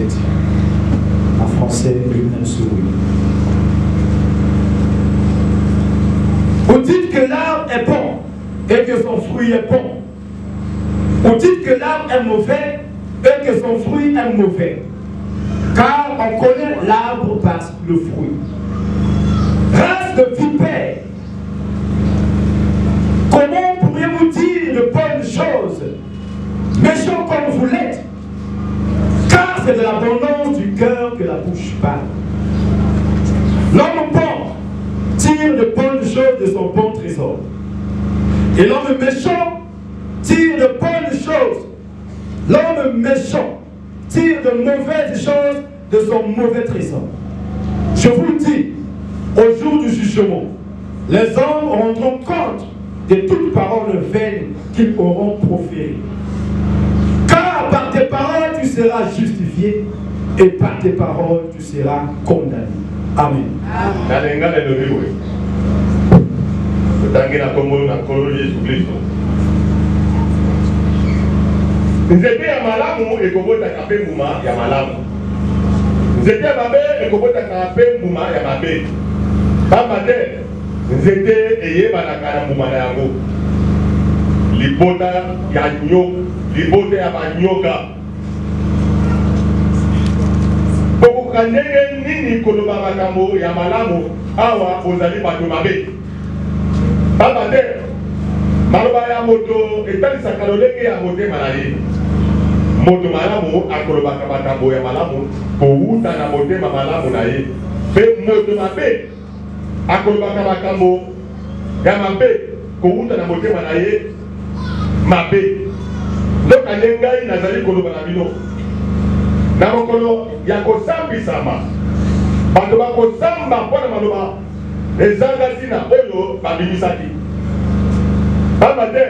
17. En français, une souris. Vous dites que l'arbre est bon et que son fruit est bon. Vous dites que l'arbre est mauvais et que son fruit est mauvais. Car on connaît l'arbre par le fruit. Race de vipères, comment pourriez-vous dire de bonnes choses, méchants comme vous l'êtes? Car c'est de l'abondance du cœur que la bouche parle. L'homme bon tire de bonnes choses de son bon trésor. Et l'homme méchant tire de bonnes choses. L'homme méchant tire de mauvaises choses de son mauvais trésor. Je vous le dis, au jour du jugement, les hommes rendront compte de toutes paroles vaines qu'ils auront proférées. Car par tes paroles tu seras justifié et par tes paroles tu seras condamné. Amen. Nzete ya malamu ekobota kape mbuma ya malamu. Nzete ya mabe ekobota kape mbuma ya mabe. Pamba te nzete eyebanaka na mbuma na yango. Libota ya banyoka. Bokoka ndenge nini koloba makambo ya malamu awa ozali bato mabe. Pamba te maloba ya moto etalisaka lolenge ya motema na ye. Moto malamu akolobaka makambo ya malamu kouta na motema malamu na ye. Pe moto mabe akolobaka makambo ya mabe kouta na motema na ye mabe. Ndoka nde ngai nazali koloba na bino na mokolo ya kosambisama bato bakosamba mpona maloba ezanga ntina oyo babimisaki. Pamba te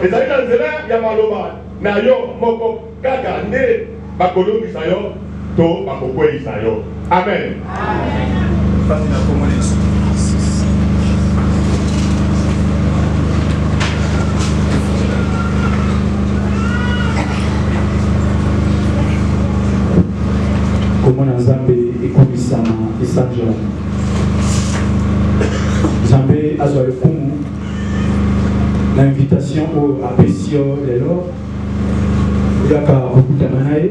ezali na nzela ya maloba na yo moko kaka nde bakolongisa yo to bakokweyisa yo. Amen. Komona Nzambe ekomisama esanjela. Nzambe azwa lokumu na invitation au apesio lelo. Oyaka kokutana na ye,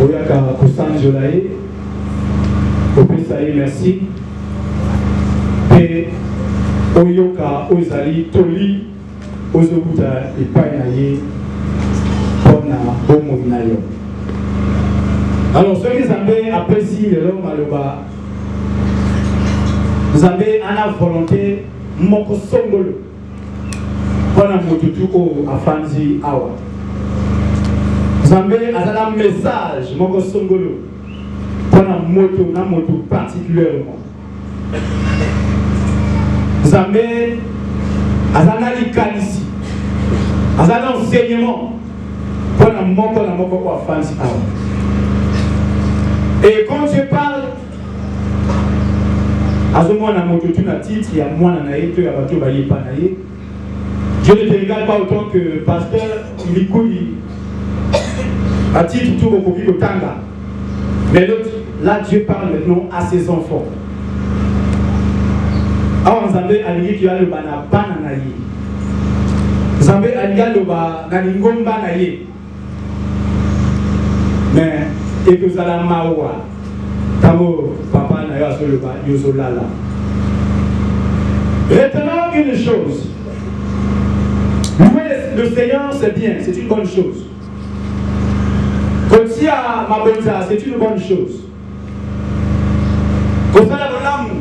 oyaka kosanjola ye, kopesa ye merci, pe oyoka ozali toli ozokuta epai na ye mpona bomoi na yo. Alors soki Nzambe apesi lelo maloba, Nzambe ana volonté moko songolo mpona motutu oyo afanzi awa. Nzambe azala message moko songolo mpona moto na moto particulièrement. Nzambe azala likanisi, azala enseignement mpona moko na moko oyo afanzi awa. Et quand je parle azomona motutu na titre ya mwana na ye to ya bato bayepa na ye, je ne te regarde pas autant que pasteur Ilikoui à titre tout au coquille tanga. Mais là Dieu parle maintenant à ses enfants. Alors Nzambe alingi ki aloba na bana na ye. Nzambe alingi aloba na lingomba na ye. Mais ekozala mawa tango papa na yo azoloba yozolala. Retenons une chose. Louer le Seigneur, c'est bien, c'est une bonne chose. Kotia Mabonza, c'est une bonne chose. Kozala Bolamu,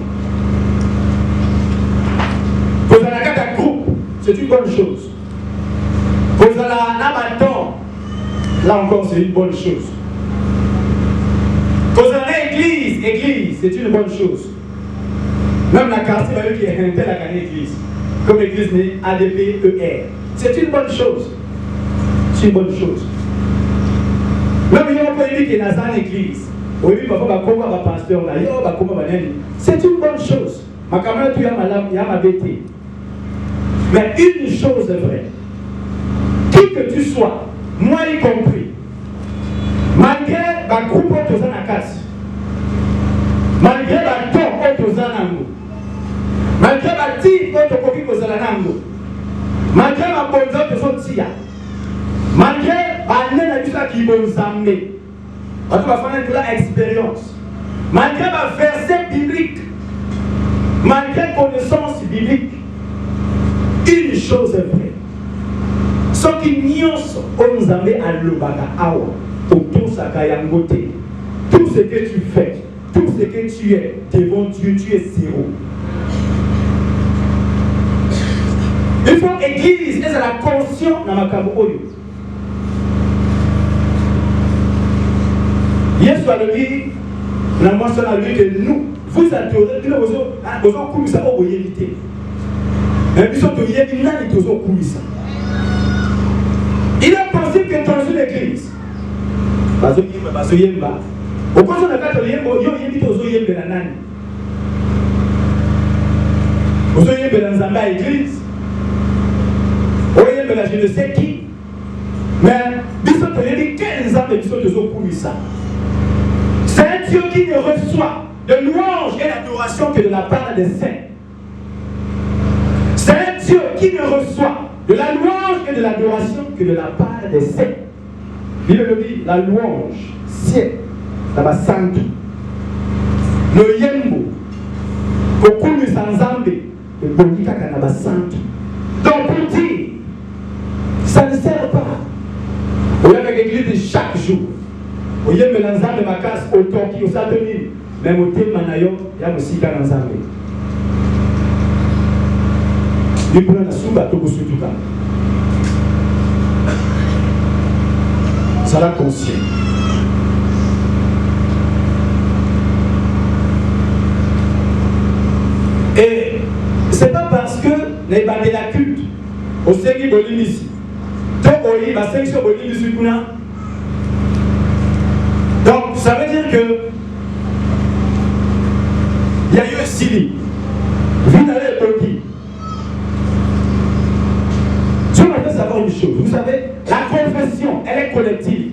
Kozala Kaka Groupe, c'est une bonne chose. Kozala Nabaton, là encore, c'est une bonne chose. Kozala Église, c'est une bonne chose. Même la quartier, qui est un tel à l'église, comme l'église n'est ADPER. C'est une bonne chose. C'est une bonne chose. Même il y a un pays qui est dans l'église. Oui, pasteur c'est une bonne chose. Ma camarade, il y a ma bêtise. Mais une chose est vraie. Qui que tu sois, moi y compris, Malgré le groupe autour de la casse, malgré le temps autour de la nango, malgré le type autour de la nango, malgré la bonne zone de tia, malgré l'année de la qui vous amener, on va faire de l'expérience, malgré le verset biblique, malgré la connaissance biblique, une chose est vraie. Ce qui nous a amené à l'Obaka Awa, pour tout ce que tu fais, tout ce que tu es devant Dieu, tu es zéro. Il faut l'église, et c'est la conscience dans ma caméra. Yesu a dit, la mention à lui que nous, vous adorez, nous avons couru ça au éviter. Mais nous sommes éviter, nous avons couru ça. Il est possible que dans une église, au cours de la catholique, il y a des gens qui ont nani. Vous avez dans Zamba église, vous avez je ne sais qui, mais ils sont dit 15 ans de ça. C'est un Dieu qui ne reçoit de louange et d'adoration que de la part des saints. C'est un Dieu qui ne reçoit de la louange et de l'adoration que de la part des saints. Il le dit, la louange, c'est la sainte. Le yembo, kokunu sanzambe, le bondika kanaba sainte. Donc pour dire, ça ne sert pas. On a l'église chaque jour. On y a l'ensemble de ma casse au temps qui est au satellite. Même au thème manayo, il y a aussi un ensemble. Il prend la souba tout sur tout cas. Ça l'a conscient. Et c'est pas parce que les bandits de la culte au Seigneur Bolini ici. Donc il va section Bolini ici. Donc ça veut dire que il y a eu un Sili. Vinale et Toki. Je voudrais savoir une chose. Vous savez, la confession, elle est collective.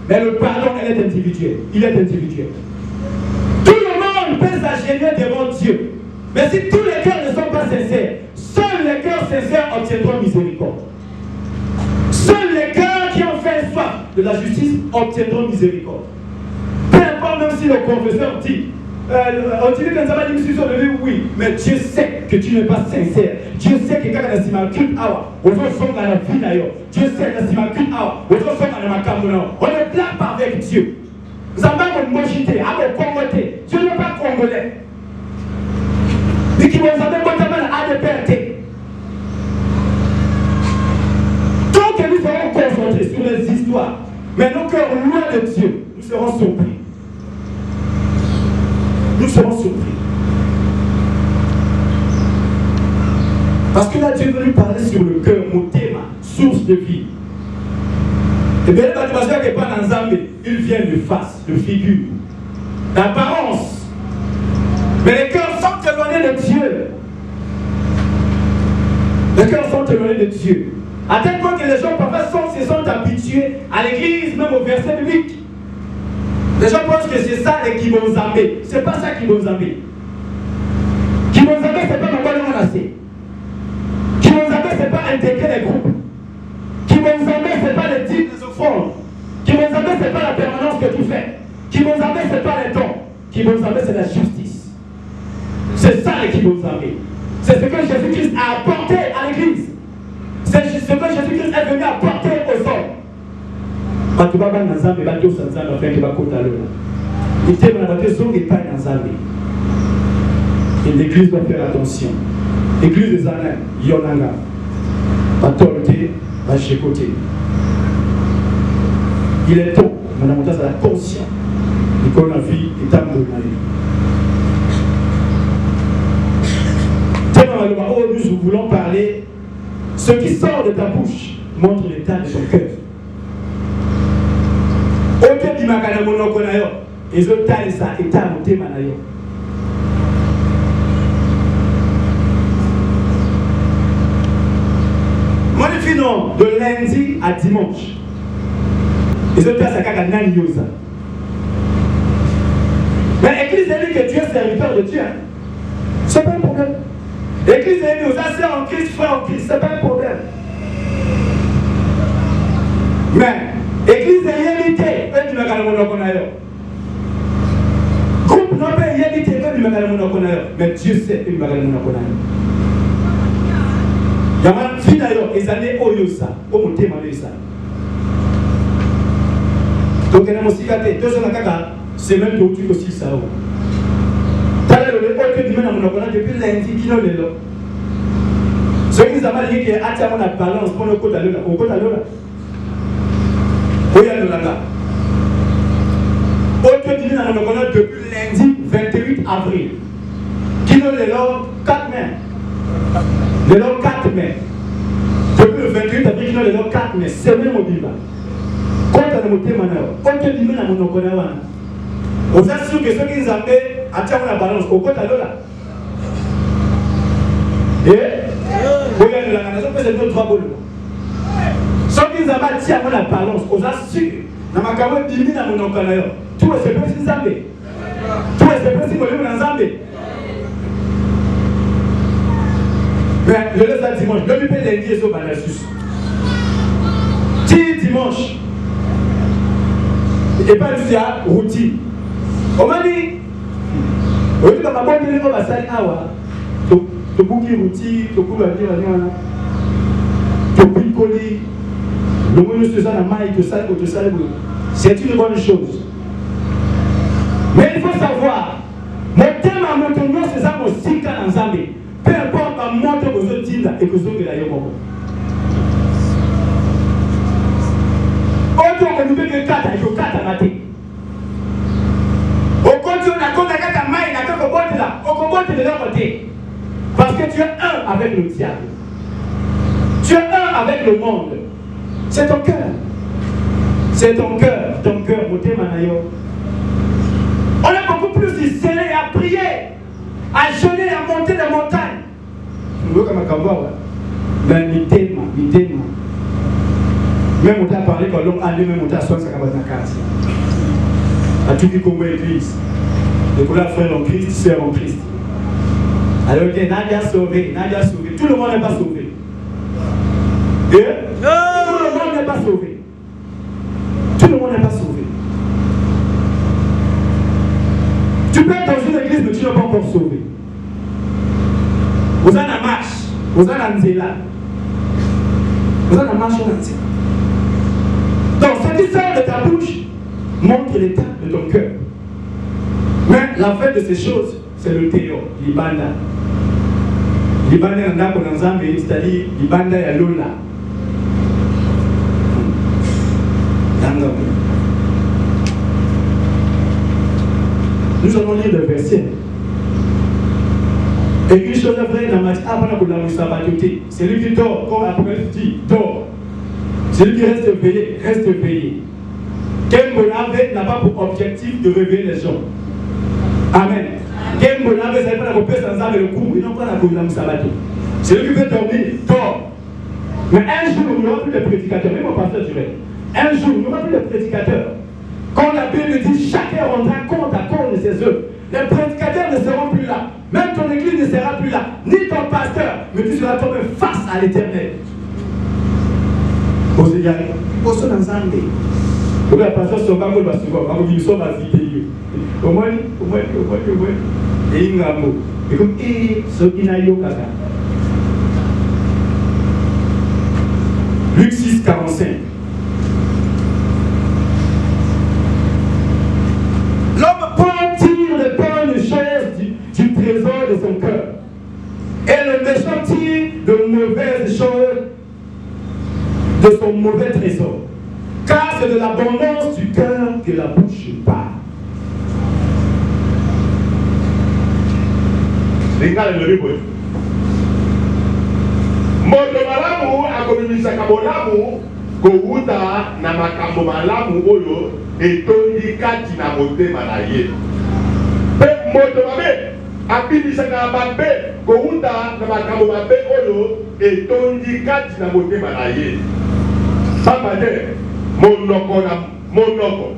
Mais le pardon, elle est individuelle. Il est individuel. Tout le monde peut s'agérer devant Dieu. Mais si tous les cœurs ne sont pas sincères, seuls les cœurs sincères obtiendront miséricorde. Seuls les cœurs qui ont fait soif de la justice obtiendront miséricorde. Peu importe, même si le confesseur dit, on dit que nous avons une discussion de lui, oui, mais Dieu sait que tu n'es pas sincère. Dieu sait que quand tu as culte, on va la vie d'ailleurs. Dieu sait que tu as culte, on va on ne blague pas avec Dieu. Nous avons une mochité, à nos Congolais. Dieu n'est pas congolais. Et qui vous avez à de perte. Tant que nous serons concentrés sur les histoires, mais nos cœurs loin de Dieu, nous serons surpris. Nous serons surpris. Parce que là, Dieu veut nous parler sur le cœur, mon thème, source de vie. Et bien, il n'est pas dans Zambé, il vient de face, de figure, d'apparence. Mais les cœurs sont éloignés de Dieu. Les cœurs sont éloignés de Dieu. À tel point que les gens parfois se sont habitués à l'église, même au verset biblique. Les gens pensent que c'est ça les Kibonzambé. C'est pas ça Kibonzambé. Kibonzambé, c'est pas pourquoi on a assez. Kibonzambé, c'est pas intégrer les groupes. Kibonzambé, c'est pas les types des offrandes. Kibonzambé, c'est pas la permanence que tu fais. Kibonzambé, c'est pas les dons. Kibonzambé, c'est la justice. C'est ça les Kibonzambé. C'est ce que Jésus-Christ a apporté à l'église. C'est ce que Jésus-Christ est venu apporter aux hommes. Et l'église doit faire attention. L'église des années, Yonanga, autorité, va côté. Il est temps, madame Montas, à la conscience de qu'on a vie et tant de nous voulons parler, ce qui sort de ta bouche montre l'état de ton cœur. Ote bimakana monoko na yo, ezotalisa état motema na yo. Moi, de lundi à dimanche, Ils ont fait ça quand nani yosa. Mais l'église dit que tu es serviteur de Dieu. C'est pas un problème. L'église dit aux anciens en Christ, frères en Christ, c'est pas un problème. Mais l'église est limitée, et tu m'as gagné mon okonayo. Groupe non pas limité, et tu m'as gagné mon okonayo. Mais Dieu sait que tu m'as gagné mon okonayo. Yama finayo ezane oyosa, au monté malesa. Donc elle a aussi gâté, deux ans à caca, c'est même pour tu aussi ça. T'as le autre dimanche mon okonayo depuis lundi qui n'ont le lot. Ceux qui savent dire que attends on a balance pour le côté à l'heure, au côté à l'heure. Oya de là. Autre dimanche mon okonayo depuis lundi 28 avril. Qui n'ont le lot 4 mai. Le 4 mai. Depuis le 28 avril, le 4 mai, semaine mobile. Quand on a monté maintenant, on te dit maintenant mon okonayo. On s'assure que ceux qui nous appellent, attends la balance, au côté à l'heure. Et regarde la nation, c'est notre trois bolos. Ceux qui nous appellent, tiens la balance, on s'assure. Dans ma caméra, 10 000 à mon okonayo. Tout est précis Zambé. Tout est précis dans Zambé. Mais le reste dimanche, le plus lundi est au Banassus. Dimanche. Et pas du tout, routine. On m'a dit, on dit que ma bonne télé, on va salir awa. Tu bouquet routine, tu bouquet la vie, tu picoler. Le monde se sent à maille, tu sais, c'est une bonne chose. Mais il faut savoir, mon thème à mon tournoi, c'est ça mon cycle en Zambie. Peu importe la montre que vous dites et que vous avez la yomoko. Autant que nous devons faire 4 à mater. Au côté, on a compte à 4 à maille, on a compte au bout là, au côté de l'autre côté. Parce que tu es un avec le diable. Tu es un avec le monde. C'est ton cœur. C'est ton cœur, moté manayo. On est beaucoup plus serré à prier, à jeûner, à monter les montagnes. Mais même on t'a parlé quand l'homme a lui même on t'a soigné sa carte. À tout qui comme église. Les couleurs frères en Christ, sœurs en Christ. Alors que Nadia sauvé. Tout le monde n'est pas sauvé. Et tout le monde n'est pas sauvé. Tout le monde n'est pas sauvé. Tu peux être dans une église mais tu n'es pas encore sauvé. Vous avez la marche, vous avez la nzela. Vous avez la marche en entier. Donc, ce qui sort de ta bouche montre l'état de ton cœur. Mais la fin de ces choses, c'est le théo, l'ibanda. L'ibanda est un Zambie, c'est-à-dire l'ibanda est lola. Nous allons lire le verset. Et une chose est vraie dans ma vie, c'est lui qui dort, comme l'Apocalypse dit, dort. Celui qui reste veillé, reste veillé. Ken Bonave n'a pas pour objectif de réveiller les gens. Amen. Ken Bonave, ça n'est pas la repère sans âme et le coup, ils n'ont pas la gouvernance sabbatique. Celui qui veut dormir, dort. Mais un jour, il n'y aura plus de prédicateurs, même mon pasteur dirait. Un jour, il n'y aura plus de prédicateurs. Quand la Bible dit chacun rendra compte à cause de ses œuvres, les prédicateurs ne seront plus là. Même ton église ne sera plus là. Ni ton pasteur, mais tu seras tombé face à l'éternel. Vous êtes allés. Vous êtes dans un dé. Vous êtes passé sur le banc de la seconde. Vous êtes sur la vidéo. Au moins. Et il y a un mot. Et comme, ce qui n'a eu aucun cas. Luc 6, 45. L'homme pauvre tire les bonnes choses du trésor de son cœur. Et le méchant tire de mauvaises choses de son mauvais trésor. Car c'est de l'abondance du cœur que la bouche parle. Regarde le ribo. Moto malamu akobimisaka bolamu kowuta na makambo malamu oyo etondi kati na motema na ye. Pe moto mabe abimisaka mabe kowuta na makambo mabe oyo etondi kati na motema na ye. Papa de monoko monoko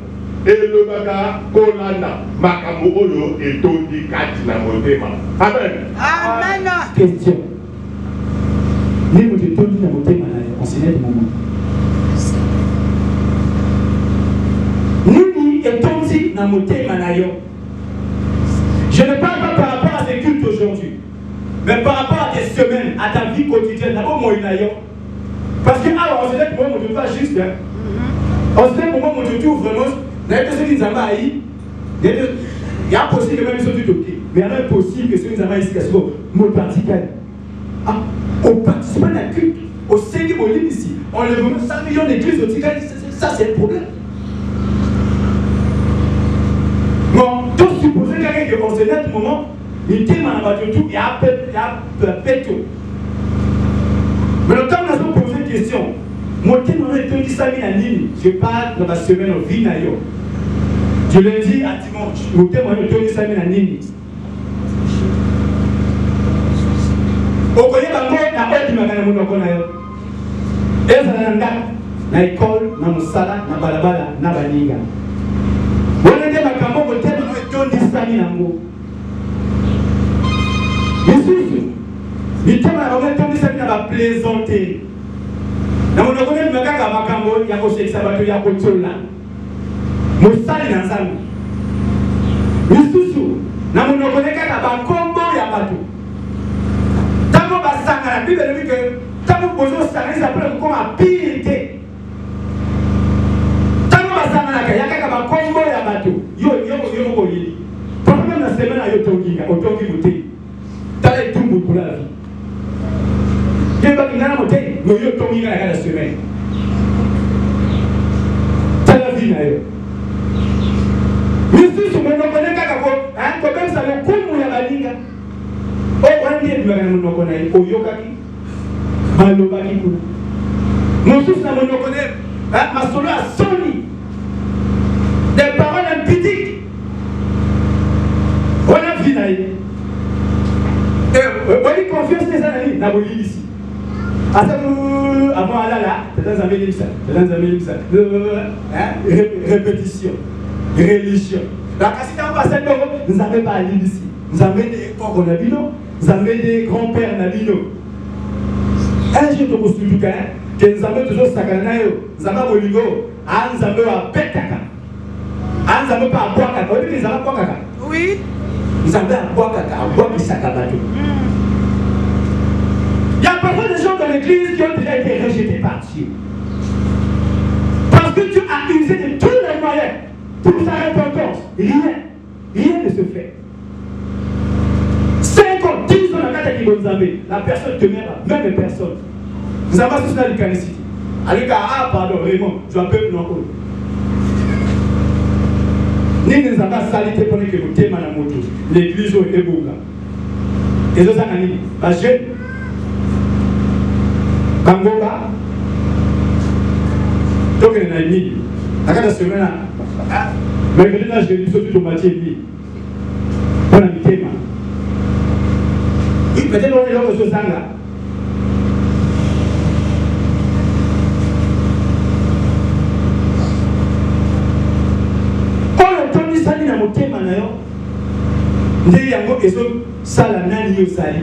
elobaka kolanda makambo oyo etondi kati na motema. Amen. Amen. Question. Ni moto etondi na motema na yo, enseignant de moment. Nini etondi na motema na yo. Je ne parle pas par rapport à tes cultes aujourd'hui, mais par rapport à tes semaines, à ta vie quotidienne, d'abord moi na yo. Parce que alors on se dit que moi je pas juste hein. On se dit que moi je trouve vraiment d'ailleurs ceux qui nous ont haï, il y a possible que même ils sont tout ok, mais il y a possible que ceux qui nous ont haï ici que c'est mon particulier. Ah, au participant à la culte, au Seigneur Moline ici, on le voit 5 millions d'églises au Tigre, ça c'est un problème. Bon, donc supposez quelqu'un qui enseigne à ce moment, il thème en abattu tout, il y a fait tout. Mais le temps où nous avons posé une question, mon thème est 25 000 à Nini, je parle dans la semaine au Vinayo. Du lundi à dimanche, mon thème est 25 000 à Nini. Au Koye Bango, na Odi Magana Monoko na yo. Eza na école, na musala, na balabala, na baninga. On est makambo ko thème est 25 000 nango. Yesu. Le thème est 25 000 na plaisanter. Na monoko ne makaka makambo ya ko sekisa bato ya ko tsola. Musali na nzambe. Yesu. Na monoko ne kaka bakombo ya bato. Tango basanga la Bible dit que tango bozo sanga ils appellent comme à pire. Tango basanga la kaya kaka bakombo ya bato. Yo ko yili. Problème na semaine ayo tonginga, otongi muté. Tala tumbu pour la vie. Yeba kingana muté, no yo tonginga la semaine. Tala vie na yo. Yesu sumono kone kaka ko, hein, ko même ça le kumu ya balinga. Oh, on est bien dans mon connaît, au yokaki, malobaki kuna. Mon fils n'a mon connaît, ma solo à Sony. Des paroles impudiques. On a vu naïe. Et on dit confiance les années, n'a pas eu ici. Avant là, c'est dans un milieu ça, c'est dans un milieu ça. Répétition, religion. La cassette en passant, nous n'avons pas allé ici. Nous avons des époques en Abino. Nous avons des grands-pères Nabino. Un jour, nous avons que nous avons toujours Sakanayo, nous avons Oligo, nous avons à Petaka, nous avons pas à Boakaka. Vous voyez, nous avons à Boakaka. Oui. Nous avons à Boakaka, à Boakisakabato. Il y a parfois des gens dans l'église qui ont déjà été rejetés par Dieu. Parce que tu as usé de tous les moyens pour sa repentance. Rien ne se fait. 5 ans, 10 ans, la personne demeure la même personne. Nous avons tous la l'Eucharistie. Allez, pardon, vraiment, je m'appelle non. Nous avons salité pour que vous témoignez à moto. L'église est bouga. Et ça, c'est un jeune. Kangoba. Donc, il y a une ligne. À la semaine, mercredi, là, je vais lui sauter au Mathieu. Pour la témoin. Oui, peut-être qu'on est là au Sanga. Quand on tombe sali na motema na yo, nde yango ezo sala nani yo sali.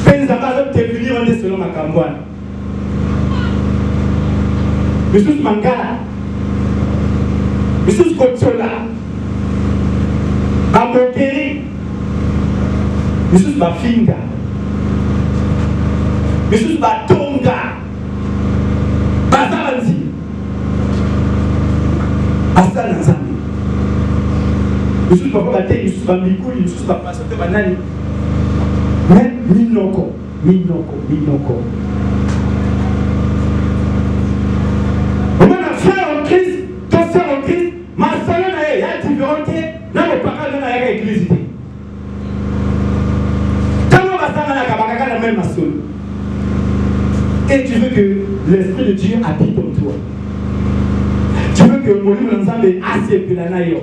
Penza bazo devenir on est selon makambwana. Bisus mangala. Bisus kotsola. Amokeri. Bisus bafinga. Bisus batonga. Bazalanzi. Asana nzambe. Bisus babate, bisus bamikuli, bisus bapasote banani. Mais minoko. On a frère en Christ, ton frère en Christ, ma soeur il y a différentes, n'a pas de la église. Quand on va s'en aller la même maçon. Et tu veux que l'Esprit de Dieu habite en toi. Tu veux que mon livre d'ensemble est assez pelanayo.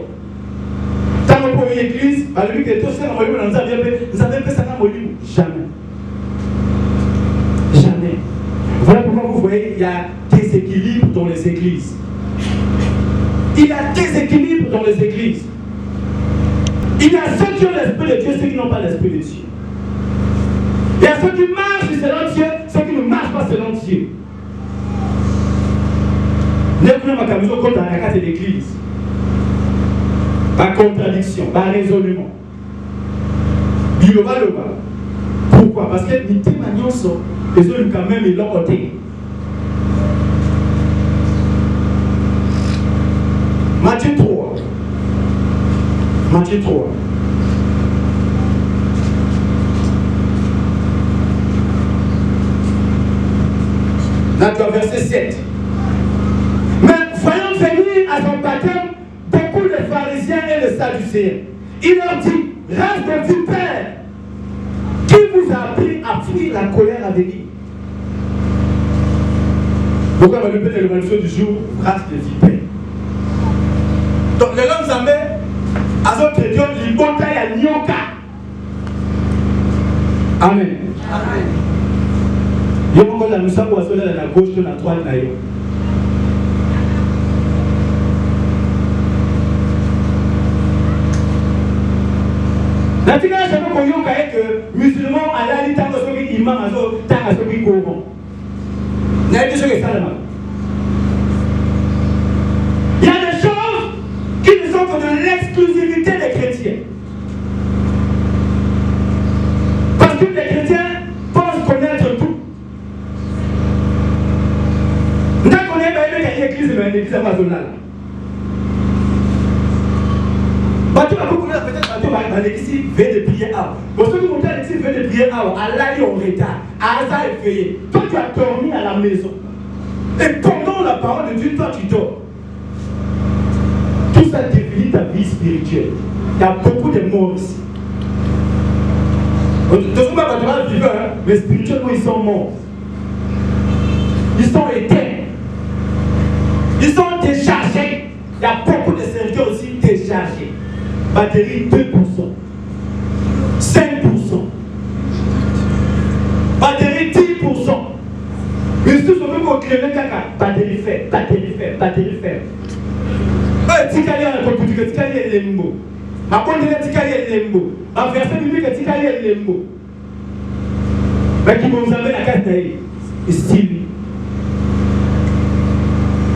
Quand on prend l'église, à lui que tout ça, mon livre d'ensemble, vous avez fait ça dans mon livre. Jamais. Jamais. Voilà pourquoi vous voyez, il y a des équilibres dans les églises. Il y a déséquilibre dans les églises. Il y a ceux qui ont l'esprit de Dieu, ceux qui n'ont pas l'esprit de Dieu. Il y a ceux qui marchent selon Dieu, ceux qui ne marchent pas selon Dieu. Nous avons contre la carte de l'église. Pas contradiction, pas raisonnement. Pourquoi? Parce que nous témoignons les autres quand même ils l'ont côté. Matthieu 3. Matthieu 3. Dans le verset 7. Mais voyant venir à son baptême beaucoup de pharisiens et de sadducéens, il leur dit, race de vipères, qui vous a appris à fuir la colère à venir? Pourquoi on va répéter le verset du jour, race de vipères? Donc les langues zambé, à son Dieu, il bataille à Nyoka. Amen. Amen. Il y a encore la moussa pour assurer la gauche de la droite. La finale, c'est que musulmans à la lit, tant que ceux qui imam, tant que ceux qui courent. Il y a des choses qui sont là. Il y a des choses qui ne sont que de l'exclusivité des chrétiens. Parce que les chrétiens pensent connaître tout. Nous connaissons une église, mais une église amazonale. Bateau a beaucoup peut-être l'église veut de prier à. Pour ceux qui montent à l'église veut de prier à, Allah est en retard. Asa est veillé. Toi tu as dormi à la maison. Et pendant la parole de Dieu, toi tu dors. Tout ça définit ta vie spirituelle. Il y a beaucoup de morts ici. De ce moment, tu vas vivre, mais spirituellement ils sont morts. Ils sont éteints. Ils sont déchargés. Il y a beaucoup de serviteurs aussi déchargés. Batterie 2%, 5%, batterie 10%. Mais si on veut qu'on crée le caca, batterie faible, batterie faible, batterie faible. Tikali a compris que Tikali est lembo. Ma condamnée Tikali est lembo. Ma verset biblique est Tikali est lembo. Mais qui vous amène à Kataï, et style.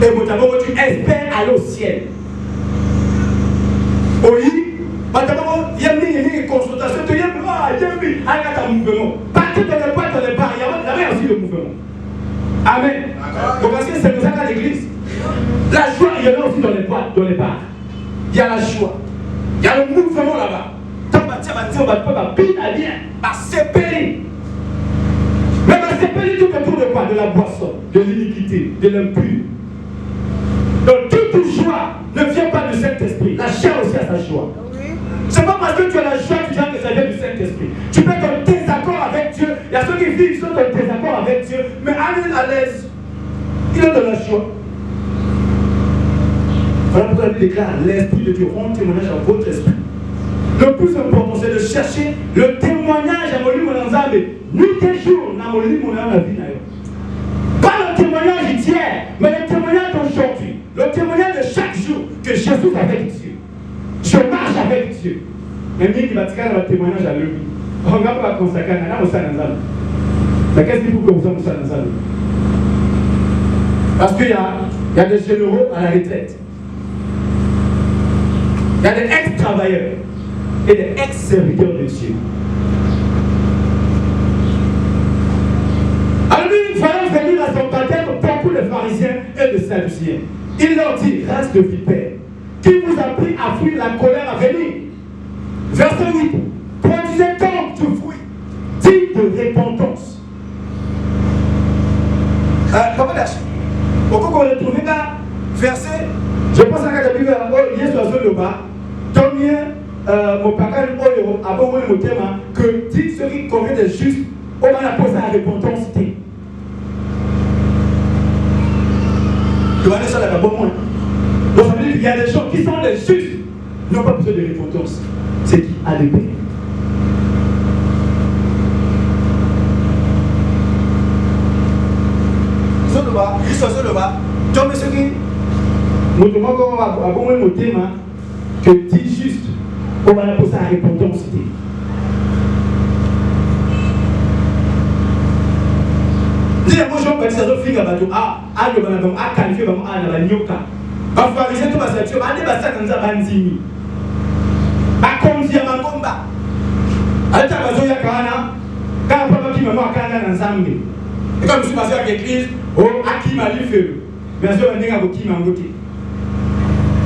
Et vous avez tu espères aller au ciel. Oui. Il y a une consultation, il y a un mouvement. Partout dans le boîte, dans les bars, il y a aussi le mouvement. Amen. Donc, parce que c'est comme ça qu'à l'église. La joie, il y en a aussi dans les boîtes, dans les bars. Il y a la joie. Il y a le mouvement là-bas. Tant on va bien aller à séparer. Mais à séparer tout autour de quoi? De la boisson, de l'iniquité, de l'impur. Donc, toute joie ne vient pas du Saint-Esprit. La chair aussi a sa joie. C'est pas parce que tu as la joie que tu as que ça vient du Saint-Esprit. Tu peux être en désaccord avec Dieu. Il y a ceux qui vivent, qui sont en désaccord avec Dieu, mais à l'aise. Il a de la joie. Voilà pourquoi il déclare l'Esprit de Dieu rend témoignage à votre esprit. Le plus important, c'est de chercher le témoignage à Moli Monanzambe. Nuit et jour, na Moli Monanzambe la vie. Pas le témoignage d'hier, mais le témoignage d'aujourd'hui. Le témoignage de chaque jour que Jésus est avec Dieu. Je marche avec Dieu. Mais qui va tirer le témoignage à lui. On ne va pas consacrer à Moussa. Mais qu'est-ce qu'il faut que vous ayez Moussa Nanzal? Parce qu'il y a des généraux à la retraite. Il y a des ex-travailleurs et des ex-serviteurs de Dieu. Alors lui, il fallait venir à son baptême beaucoup de pharisiens et de sadducéens. Il leur dit, race de vipères, qui vous a pris à fuir la colère à venir? Verset 8. Produisez donc du fruit digne de repentance. Comment dire? Pourquoi on retrouve là, verset, je pense à la Bible, il y a sur le bas, tant mieux, mon papa, que dit ce qui convient des justes, on va la poser à la repentance. Tu vas aller sur la Bible, moi. Donc ça veut dire qu'il y a des gens qui sont les justes, n'ont pas besoin de repentance. C'est qui a le paix. Sur le bas, juste sur le bas, tu vois ceux qui que dit juste, on va poser la répondance. Dis moi je vais dire finger bateau a le banabam a qualifié bam a na banyoka ba farisé to basatio ba de basaka nza banzimi ba konzi ya mangomba alta bazo ya kana ka papa ki mama kana na nzambe et comme je suis passé à l'église aki mali feu mais je vais dire ki mangote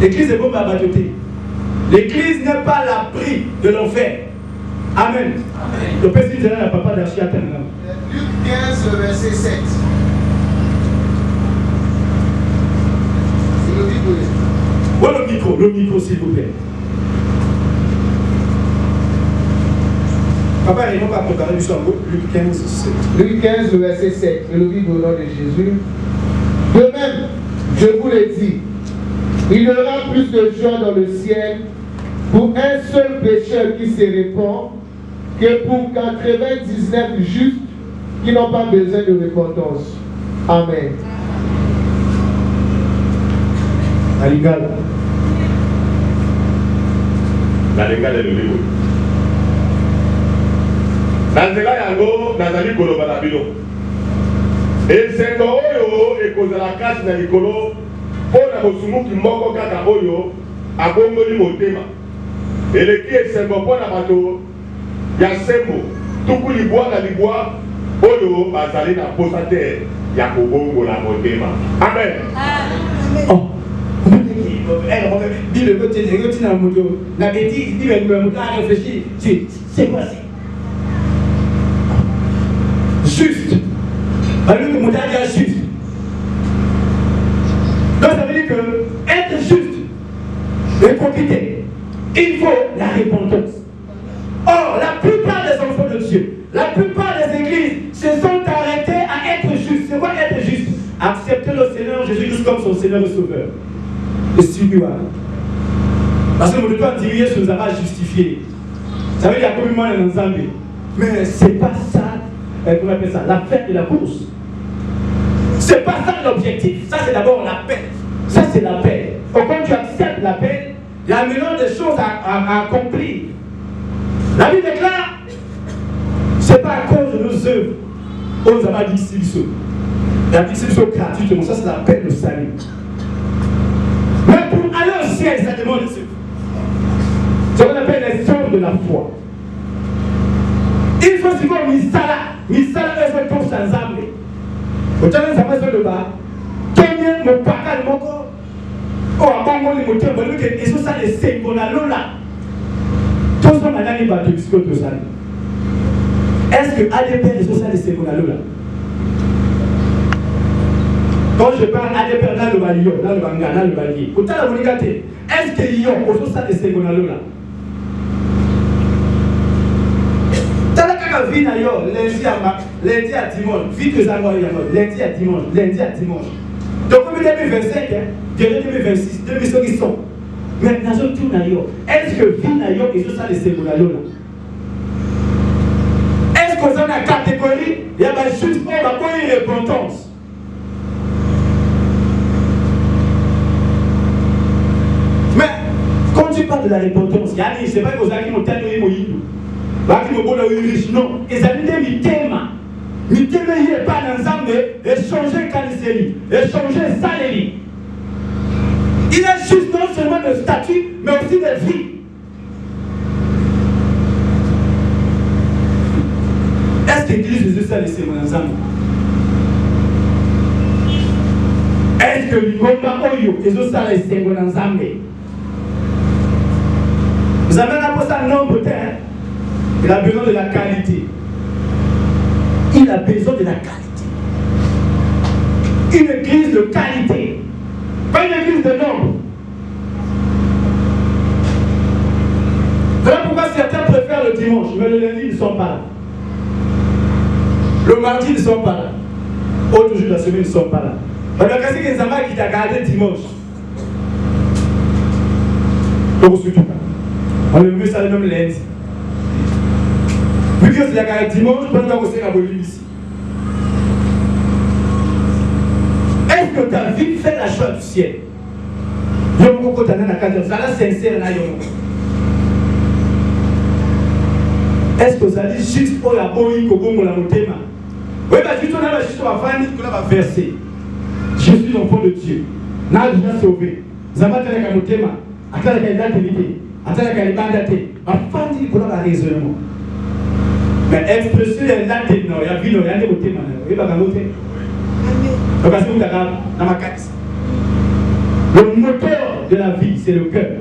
l'église est bon ba batoté l'église n'est pas l'abri de l'enfer. Amen. Le président de la papa d'Achiatan. Luc 15, verset 7. C'est le micro. Voilà le micro s'il vous plaît. Papa, il n'a pas préparé du son. Luc 15, 7. Luc 15, verset 7. Je le vis au nom de Jésus. De même, je vous l'ai dit, il y aura plus de joie dans le ciel pour un seul pécheur qui se répand que pour 99 justes qui n'ont pas besoin de repentance. Amen. Alingala. Nalingala le livre. Nanzela yango nazali koloba na bino. Esengo oyo ekozala kasi na likolo mpona mosumuki moko kaka oyo abongoli motema. Eleki esengo mpona bato ya sembo tuku libwa na libwa oyo bazali na posa te ya kobongola motema. Amen. Oh. Dis le côté de la moto. La bêtise, dis le moto a réfléchi. C'est quoi ça? Juste. Alors que le moto a dit juste. Donc ça veut dire que être juste et profiter, il faut la repentance. Or, la plupart des enfants de Dieu, la plupart des églises se sont arrêtés à être justes. C'est quoi être juste? Accepter le Seigneur Jésus comme son Seigneur et Sauveur. Et suivre. Parce que nous devons dire que nous avons justifié. Ça veut dire qu'il y a comme moi dans Zambie. Mais ce n'est pas ça, comment on appelle ça, la fête de la course. Ce n'est pas ça l'objectif. Ça, c'est d'abord la paix. Ça, c'est la paix. Quand tu acceptes la paix, il y a un million de choses à accomplir. La Bible déclare, ce n'est pas à cause de nos œuvres. On nous a dit ici, la distribution gratuitement, ça c'est la paix, le salut. Mais pour aller au ciel, ça demande des œuvres. C'est ce qu'on appelle les œuvres de la foi. Il faut suivre Misala. Misala est un peu sans âme. Au challenge, ça va se le bas. Kenyan, mon papa, mon corps. Oh, à Congo, les moteurs, et ce sont les secondes là. Tous sont maintenant les bateaux, puisque tout ça. Est-ce que ADP est social de secondes là? Quand je parle ADP dans le Balion, dans le Banga, dans le Balier, est-ce qu'il y a au social de secondes là? Vie d'ailleurs, lundi à dimanche, vite que ça va y avoir, lundi à dimanche. Donc, comme 2025, déjà 2026, 2026 sont. Mais dans un tour d'ailleurs, est-ce que vie d'ailleurs, ils ont ça les secondes là? Est-ce qu'on a une catégorie, il y a juste on va pas une repentance? Mais, quand tu parles de la repentance, il y a des, c'est pas que vous avez mon tête de Moïdou. Non, ils avaient mis Mitema il n'est pas dans Zambé, échanger Kaniseli, échanger Saléli. Il est juste non seulement de statut, mais aussi de vie. Est-ce que l'Église de ça laissé dans Zambé? Est-ce que l'Igomba Oyo, ils ont ça laissé dans Zambé? Vous avez un peu ça nombre de terre. Il a besoin de la qualité. Il a besoin de la qualité. Une église de qualité. Pas une église de nombre. Voilà pourquoi certains préfèrent le dimanche, mais le lundi, ils ne sont pas là. Le mardi, ils ne sont pas là. Autre jour de la semaine, ils ne sont pas là. Parce que c'est qu'ils ont qui t'a gardé dimanche. Donc, on le met ça le même lundi. Vu que c'est la dimanche, on va aussi la volume ici. Est-ce que ta vie fait la joie du ciel? beaucoup d'années dans la cadre, ça là sincère là. Est-ce que vous allez juste pour la boïe que vous la montez? Oui, parce que tu as juste à faire que verser. Je suis l'enfant de Dieu. N'a déjà sauvé. Zama tala ka motema, atala ka identité, atala ka libandate. Ma femme dit qu'on a raisonnement. Mais expression est là non, il y a vu non, il y a des motema. Il va gamoter. Amen. Donc à ce moment-là, dans ma case. Le moteur de la vie, c'est le cœur.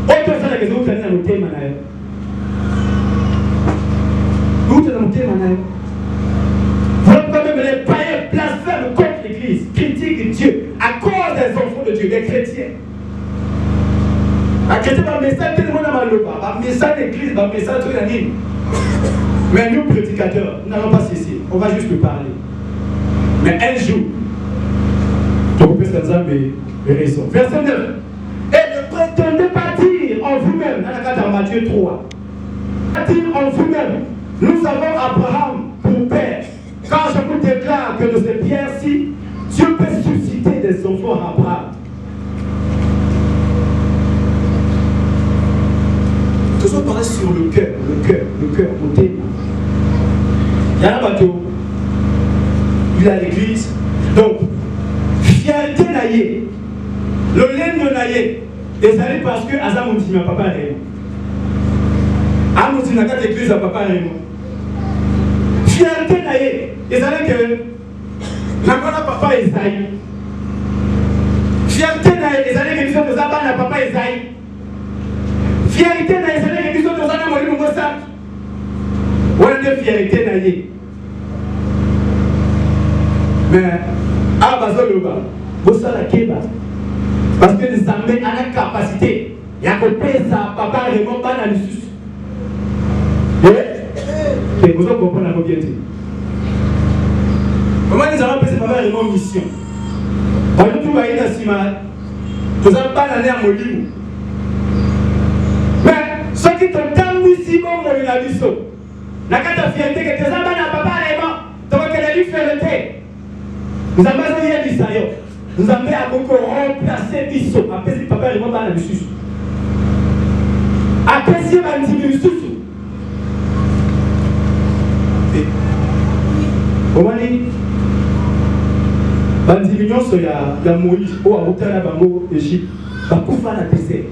Autre chose que vous avez dans le thème, vous avez dans le thème, vous avez quand même les païens blasphèment contre l'Église, critiquent Dieu à cause des enfants de Dieu, des chrétiens. Les chrétiens, un message tout le monde a mal au bas, un message d'église, un message de la ligne. Mais nous, prédicateurs, nous n'allons pas cesser, on va juste parler. Mais un jour, tu peux faire ça, mais raison. Verset 9. Et ne prétendez pas dire en vous-même, dans la carte de Matthieu 3, dire en vous-même, nous avons Abraham pour père. Quand je vous déclare que de ces pierres-ci, Dieu peut susciter des enfants à Abraham. Toujours parler sur le cœur, mon thème. Il y a un bateau, il a l'église. Donc, fierté naïe, le lait de naïe, et ça est parce que Azam dit, ma papa est là. Amouti n'a qu'à l'église à papa est là. Fierté naïe, et ça est que n'a pas papa Esaïe. Fierté naïe, et ça est que nous sommes à papa Esaïe. Fierté naïe, ça est que nous sommes à Moïse Moussa. On a des fierté naïe. Mais, à Bazoloba, vous savez Keba. Parce que les armées ont la capacité. Il y a que ça, papa et mon pas dans le sus. Et vous comprenez la propriété. Comment nous allons passer papa et mon mission? Par exemple, tout va y aller dans vous n'avez pas l'année à Molimou. Mais ceux qui te donnent ici, bon, on a dit ça. La carte de fierté que tes enfants n'ont pas et moi, tu vas qu'elle a dit fierté. Nous avons besoin de ça. Nous avons à beaucoup remplacer Bissot. Après, si papa et maman dans le sus. Après, si on a dit le sus. Comment dit? Il y a Moïse, ou à Outana Bango, Égypte. Il va tout faire la désert.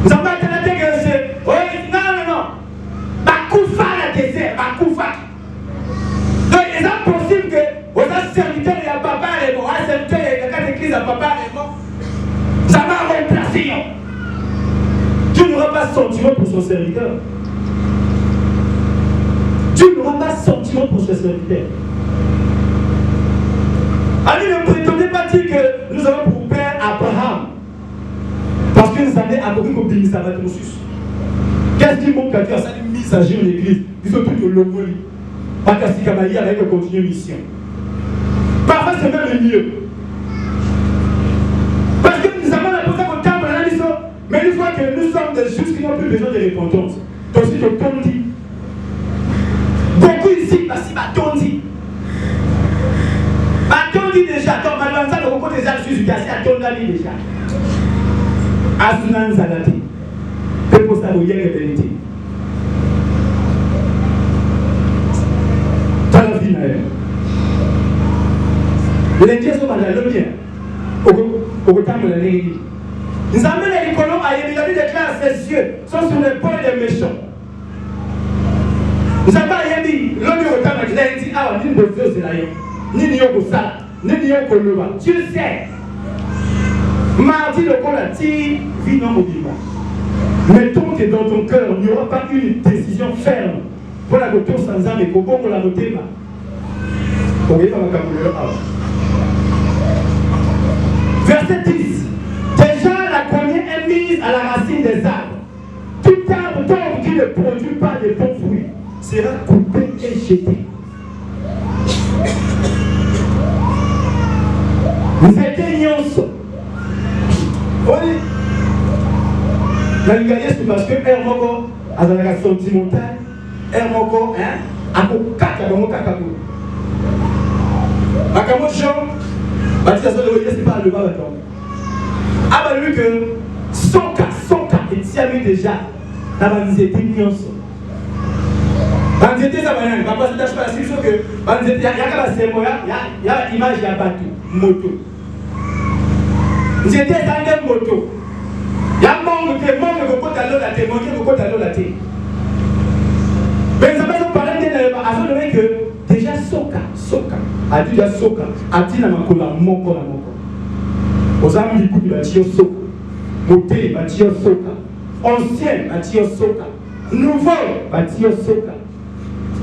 Nous avons été dégagés. Oui, non. Il va tout faire la désert. Il va tout faire. Donc, il est possible que vous êtes serviteur et à papa et moi, serviteur et à l'église à papa et moi, ça va remplacer. Dieu n'aura pas sentiment pour son serviteur. Dieu n'aura pas sentiment pour son serviteur. Allez, ne prétendez pas dire que nous avons pour père Abraham. Parce que nous avons appris qu'on bénisse à votre sus. Qu'est-ce qui manque à dire? Ça une mise à jour l'église. Ils ont tout le logo. Pas qu'à s'y cavaler avec une continue mission. Parfois, c'est même le mieux. Parce que nous avons l'impression qu'on tape dans la mission. Mais une fois que nous sommes des justes qui n'ont plus besoin de repentance. Donc, si je tondi. Beaucoup ici, parce que tondi. Tondi déjà. Donc, malheureusement, le recours déjà, je suis cassé à tondi déjà. Asunan Zalati. C'est pour ça que vous y avez la vérité. Les dieux sont dans le bien. Au temps de la l'église. Nous avons les colons à Yémi, la vie déclare ses yeux sont sur l'épaule des méchants. Nous avons Yémi, l'homme au temps de la dit, ah, ni de Dieu c'est là, ni de Yokosa, ni de Yokolova. Dieu sait. Mardi, le col a dit, vie non mobile. Mettons que dans ton cœur, il n'y aura pas une décision ferme pour la retour sans âme et qu'au bon, on la noté. Verset 10. Déjà la première est mise à la racine des arbres. Tout arbre tombe qui ne produit pas de bons fruits sera coupé et jeté. Vous êtes ignorants. Oui. La ligaille, c'est parce que Hermoko a la sentimentale. Hermoko, hein, a pour caca dans mon caca. Makamo Jean, Baptisation de c'est pas le bas maintenant. Ah bah lui que soka et tiami déjà dans la nzete nyonso. Dans nzete ça va rien. Papa c'est tâche pas la solution que dans nzete y a ka semo ya image ya batu moto. Nzete ça moto. Ya mongo ko kota lo la te, mongo ko kota lo la te. Mais ça va se parler de avant de dire que déjà soka a dit déjà soka a dit na makola moko na moko. Aux amis du bâtir soka, moté bâtir soka, ancien bâtir soka, nouveau bâtir soka.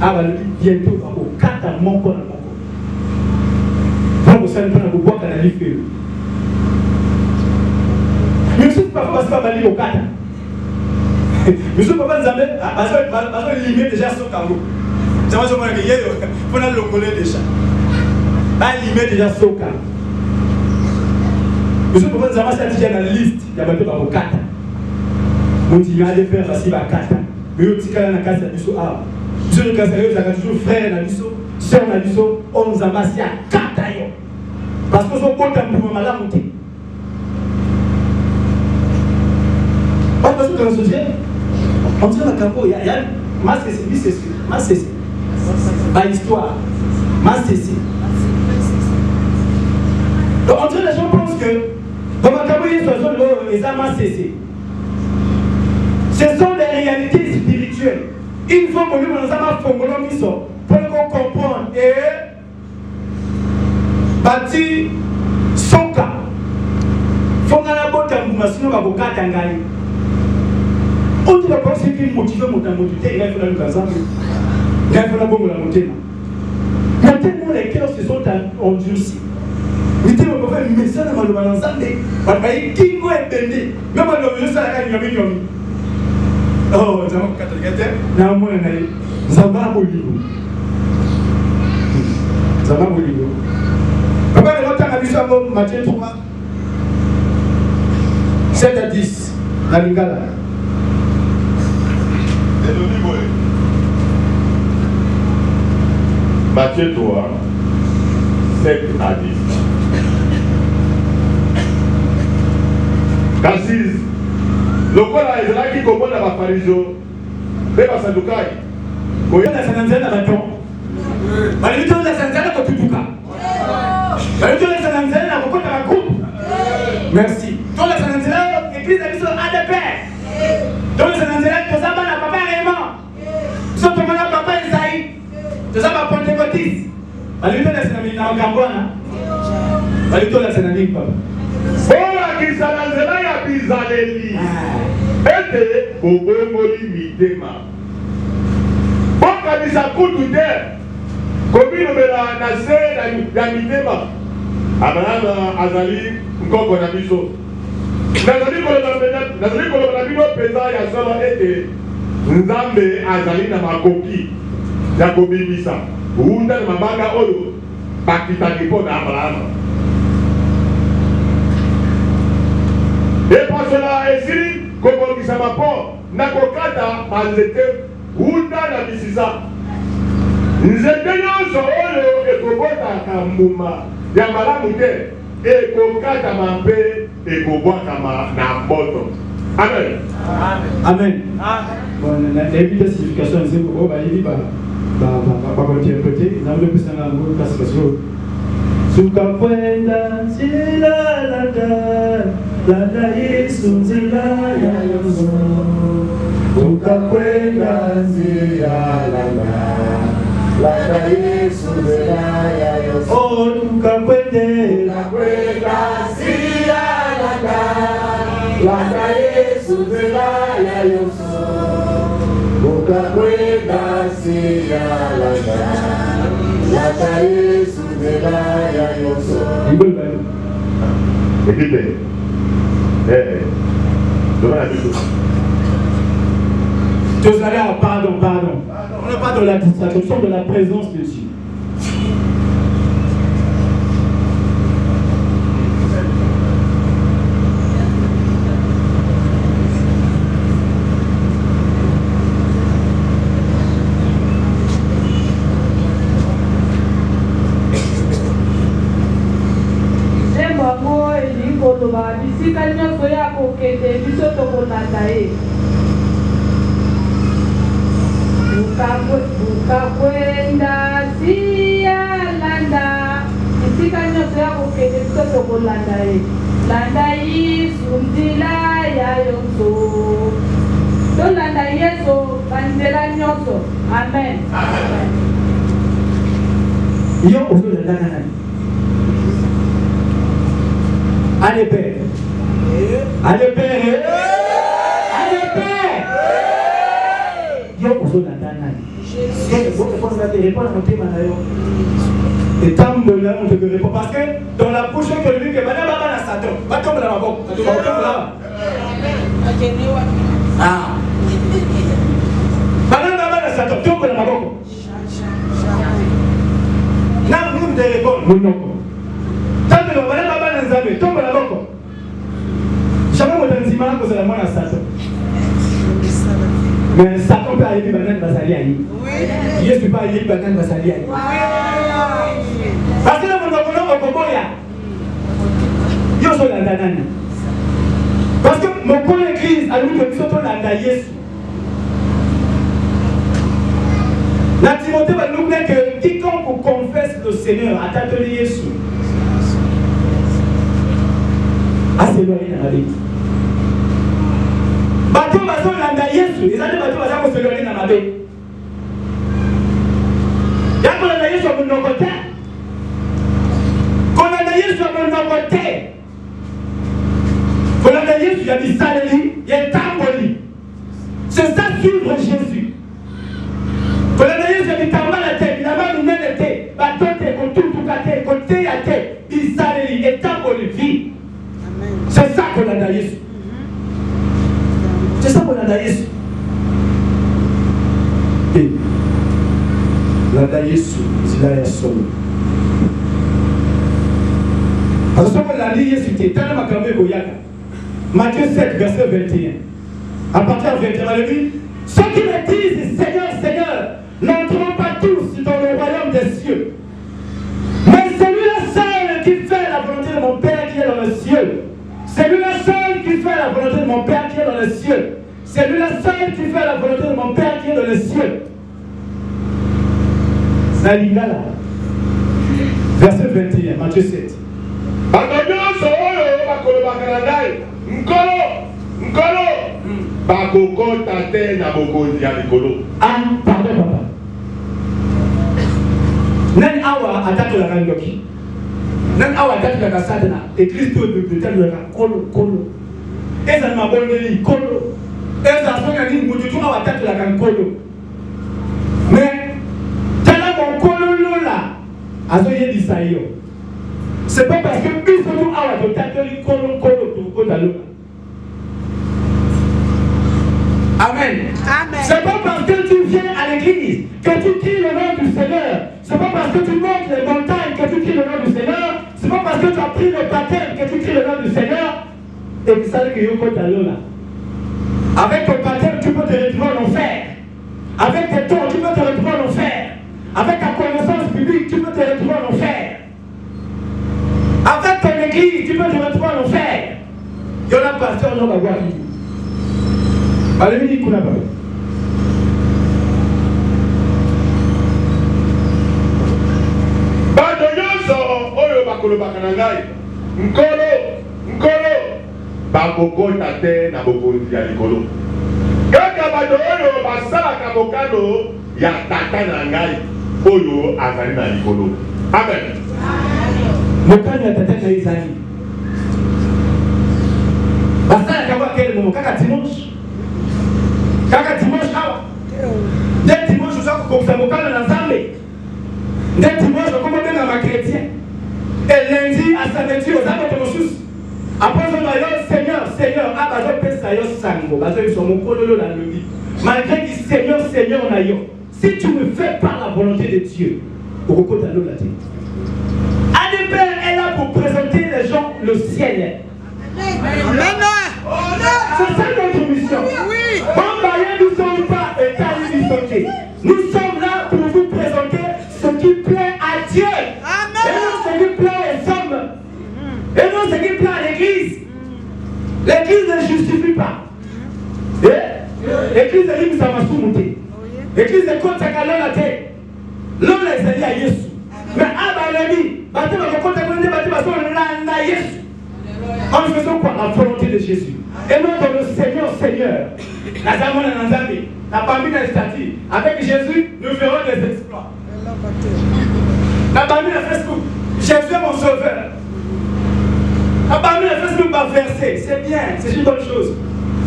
Ah bah bientôt au 4 mon pour la moko. Donc vous savez qu'on a beaucoup à la livre. Mais si parfois c'est pas bali au 4. Mais si papa nous amène parce que limite déjà soka. Ça va se voir que hier on a l'ongolais déjà. Bah limite déjà soka. Monsieur le président, ça dit dans la liste, il y a des gens qui ont 4. On dit qu'il y a des frères qui ont 4. Mais il y a des gens qui ont 4. Monsieur le président, il y a toujours frères qui ont 4. Sœurs qui ont 4. On nous a massé à 4. Parce que nous avons un peu de mal à monter. Parce que dans ce sujet, on dit que il y a ma cessé. Par histoire, ma cessé. Donc on dirait les gens pensent que ce sont des réalités spirituelles. Il faut que nous nous pour comprendre et bâtir son cas. Il faut que nous nous on dit que c'est une motivation il faut la monter. Maintenant, les cœurs se sont endurcis. Il dit que vous pouvez mettre ça dans le balance. Vous voyez qui vous est béni. Même si vous avez un yomi. Oh, vous avez un catholique. Non, moi, ça va au niveau. Ça va au niveau. Papa, le temps a vu ça, Matthieu 3, 7 à 10. La Lingala. C'est le niveau. Matthieu 3, 7 à 10. Kasi lokola ezalaki komona bafariseo mpe basadukai koyona sananzela na bato balibitola sananzela kotutuka balibitola sananzela na kokota bakutu merci tola sananzela église ya biso ADPR tola sananzela toza bana papa Raymond so tomona papa Isaïe toza bapentécotiste balibitola sananzela na makambo wana balibitola sananzela papa olakisa na nzela ya bizaleli ete bobongoli mitema bokanisa kutu te kobilobela na se ya mitema abraham azali nkoko na biso nazali koloba na bino mpenza ya solo ete nzambe azali na makoki ya kobimisa wuta na mabanga oyo bakitaki mpo na abraham. Epasola esili kobongisa mapo na kokata banzete wuta na bisisa nzete nyonso oyo ekobotaka mbuma ya malamu te ekokatama mpe ekobwakama na mboto. Amen. Amen. Bon, la signification c'est pour bayibi ba interpréter na le pesa na ngo parce que sukakwenda silalanda lada Yesu nzila ya yozo sukakwenda silalanda lada Yesu nzila ya yozo oh sukakwenda silalanda lada Yesu nzila ya yozo sukakwenda silalanda lada Yesu nzila ya yozo. Écoutez, devant la Bible. Dieu pardon. On n'est pas dans la distraction, nous sommes dans la présence de Dieu. kokende biso tokolanda ye. Bukakwenda siyalanda esika nyonso ya kokende biso tokolanda ye. Landa Yesu nzela ya yonso. Tolanda Yesu banzela nyonso. Amen. Yo ozolanda nani? Allez Père. Allez Père. Allez Père. Yo ozolanda nani? Répondre à mon thème. Et tant de là, on te répond. Parce que dans la bouche, on te dit que madame a Satan. Va tomber dans la boque. Ah. Madame a Satan. Tombe dans la boque. Non, nous te répondons. Non. Tant de là, madame a Nzambe. Tombe dans la boque. Jamais on te dit que c'est la moine à Satan. Mais Satan peut aller banane basali aïe. Yesu peut aller banane basali aïe. Parce que là, on a yo so landa nani. Parce que mon collègue l'église a lui que nous sommes landa Yesu. La Timothée va nous dire que quiconque confesse le Seigneur a t'appelé Yesu. Ah, c'est loin dans la vie. Bateau va se landa Yesu. Les autres bateaux va se loin dans la vie. Y'a qu'on landa Yesu à mon côté. Qu'on landa Yesu à mon côté. Qu'on landa Yesu, il y a des salés, il y a des tamboli. C'est ça suivre Jésus. Qu'on landa Yesu, il y a des tamboli à la tête, il y a des tamboli à la tête, bateau, qu'on tout à tête, qu'on té à tête, des salés, et tamboli, vie. C'est ça qu'on landa Yesu. C'est ça qu'on landa Yesu. Et landa Yesu, c'est là, il y a son. Parce que on l'a dit Yesu, c'est tellement makamé Goyaka. Matthieu 7, verset 21. À partir de 21, il dit ceux qui me disent Seigneur, Seigneur, n'entreront pas tous dans le royaume des cieux. Mais celui-là seul qui fait la volonté de mon Père qui est dans le ciel. Celui-là seul qui fait la volonté de mon Père qui est dans le ciel. Celui-là seul qui fait la volonté de mon Père qui est dans le ciel. Salingala. Verset 21, Matthieu 7. Ah, pardon, papa. Nan awa atatu la kandoki. Nan awa atatu la kasatana. Église tout le temps la kolo. Eza ma bondeli kolo. Eza songa ni mututu awa atatu la kankolo. Mais tala mon kolo lola. Azo yedi sayo. C'est pas parce que plus surtout awa to tatoli kolo to kota lola. Amen. Amen. C'est pas parce que tu viens à l'église que tu cries le nom du Seigneur. C'est pas parce que tu montes les montagnes que tu cries le nom du Seigneur. C'est pas parce que tu as pris le baptême que tu cries le nom du Seigneur. Et tu sais que Yoko Talola. Avec ton baptême, tu peux te retrouver en enfer. Avec tes dons, tu peux te retrouver en enfer. Avec ta connaissance publique, tu peux te retrouver en enfer. Avec ton église, tu peux te retrouver en enfer. Il y en a pasteur, on va voir. Allez, venez, Kuna Baba. Bato nyonso oyo bakolobaka na ngai nkolo bakokota te na bokonzi ya likolo kaka bato oyo basalaka mokano ya tata na ngai oyo azali na likolo. Amen. Mokano ya tata na ezali basalaka bakele momo kaka dimanche. Kaka dimanche awa. Dès dimanche oza kokomisa mokano na Nzambe. Dès dimanche okomobenga ma chrétien. Et lundi à samedi oza moto mosusu. Après on va yo Seigneur, Seigneur, ah bazo pesa yo sango, bazo biso mokolo la lobi. Malgré que Seigneur, Seigneur na yo. Si tu me fais par la volonté de Dieu, okokota lo la tête. ADPR est là pour présenter les gens le ciel. Amen. C'est ça notre mission. Oui. Nous ne sommes pas état unifié. Nous sommes là pour vous présenter ce qui plaît à Dieu. Amen. Et non ce qui plaît aux hommes. Et non ce qui plaît à l'église. L'église de suffit pas. Église de l'Église à Massoumouté. Église de Kotakalo la tête. L'homme les alliés à Yesu. Mais Abalami, Batima Kotakalo, Batima Solana Yesu. En faisant quoi? La volonté de Jésus. Et non dans le Seigneur. La Zamona Nanzambi, la parmi les statues. Avec Jésus, nous ferons des exploits. La parmi les Facebook, Jésus est mon sauveur. La parmi les Facebook va verser. C'est bien, c'est une bonne chose.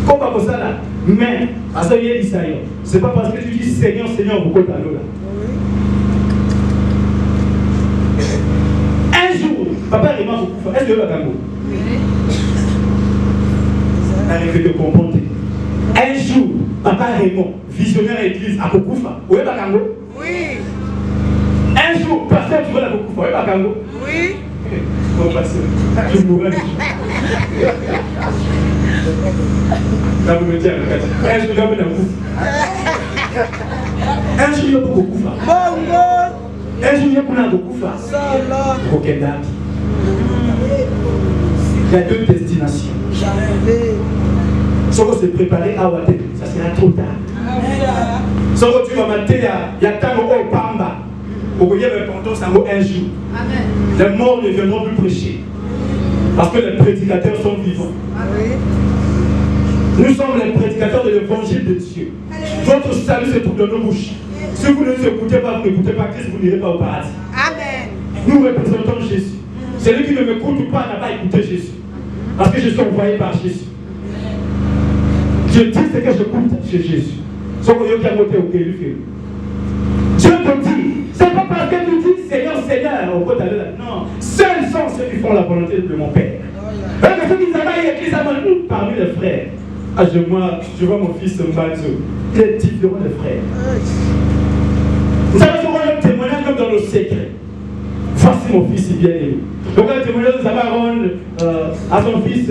Comme pas pour ça là. Mais, à ça, il y a l'Israël. C'est pas parce que tu dis Seigneur, Seigneur, vous comptez à l'eau là. Un jour, papa est mort beaucoup. Est-ce que vous avez un arrêtez de comprendre. Un jour, papa Raymond, visionnaire à l'église, à Kokufa. Où est Bakango? Oui. Un jour, pasteur, tu vois la Kokufa. Où est Bakango? Oui. Mon pasteur, je mourrai. Là, vous me dites, un jour, je vais me un jour, je vais Kokufa. Un jour, je vais Kokufa. Il y a deux destinations. Si on se préparer à Ouate, ça sera trop tard. Si tu vas mater, il y a tant au Pamba. Au voyez le ponton, ça vaut un jour. Les morts ne viendront plus prêcher. Parce que les prédicateurs sont vivants. Nous sommes les prédicateurs de l'évangile de Dieu. Votre salut se trouve dans nos bouches. Si vous ne nous écoutez pas, vous n'écoutez pas Christ, vous n'irez pas au paradis. Amen. Nous représentons Jésus. Celui qui ne m'écoute pas n'a pas écouté Jésus. Parce que je suis envoyé par Jésus. Je dis ce que j'écoute chez Jésus. Dieu te dit, c'est pas parce que tu dis Seigneur, Seigneur, on peut aller là. Non, seuls sont ceux qui font la volonté de mon Père. Parce que ceux qui travaillent l'église parmi les frères. Ah, je vois mon fils Mbazo. Il est différent des frères. Vous savez, ce qu'on a un témoignage comme dans le secret. Voici mon fils bien-aimé. Donc, le témoignage de Zabaron à son fils,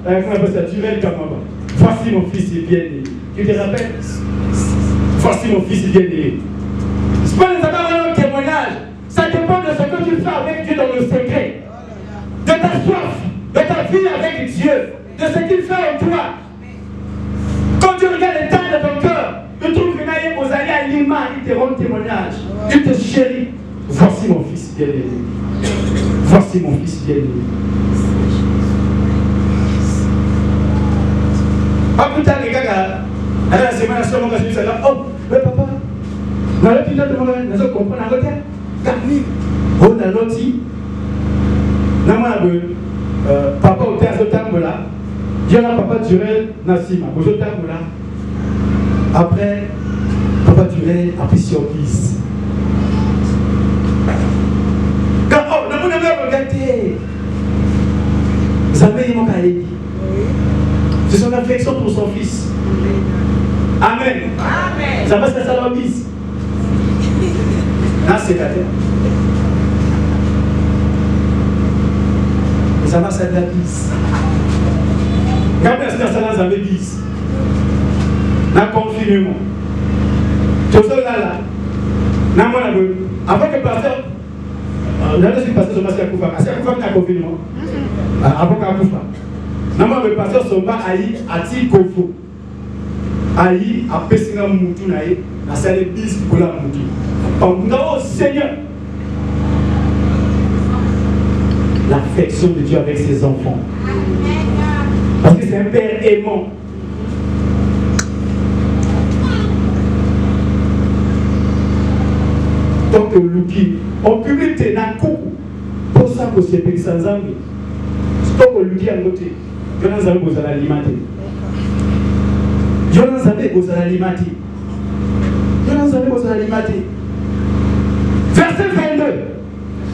comment on appelle ça, Durel Kamaba. Voici mon fils bien-aimé. Tu te rappelles? Voici mon fils bien-aimé. C'est pas les Zabaron témoignage. Ça dépend de ce que tu fais avec Dieu dans le secret. De ta soif, de ta vie avec Dieu, de ce qu'il fait en toi. Quand tu regardes l'état de ton cœur, tu trouves que Naïe aux alliés à Lima, il te rend témoignage. Il te chérit. Voici mon fils bien-aimé. Voici mon fils bien-aimé. Pas plus tard, les gars, à la semaine, je suis là. Oh, mais papa, on a l'autre, on a compris, on a l'autre. On a l'autre. Papa, au théâtre de là. Il y a papa Durel Nassima. Après, papa Durel a pris surprise. Oh, nous n'avons pas regardé. Zamé mon cahier. C'est son affection pour son fils. Amen. Amen. Ça va se faire la bise. Là, c'est la terre. Ça va se faire la bise. Quand est-ce que ça va se bise? Dans le confinement. Tout ça là. Avant que le pasteur. Là, je suis passé sur Massia Koufa. Massia Koufa, il y a un confinement. Avant qu'il Koufa. Normalement, le pasteur Somba Aïe a dit Kofo. Aïe a pesé un moutou naïe. La salle bis pour la moutou. Oh Seigneur. L'affection de Dieu avec ses enfants. Parce que c'est un père aimant. Donc, on publie tes nakou pour ça que c'est pays sans amis. Stop au luki à côté. Je n'en savais pas l'alimenter. Je n'en savais pas l'alimenter. Je n'en savais pas l'alimenter. Verset 22.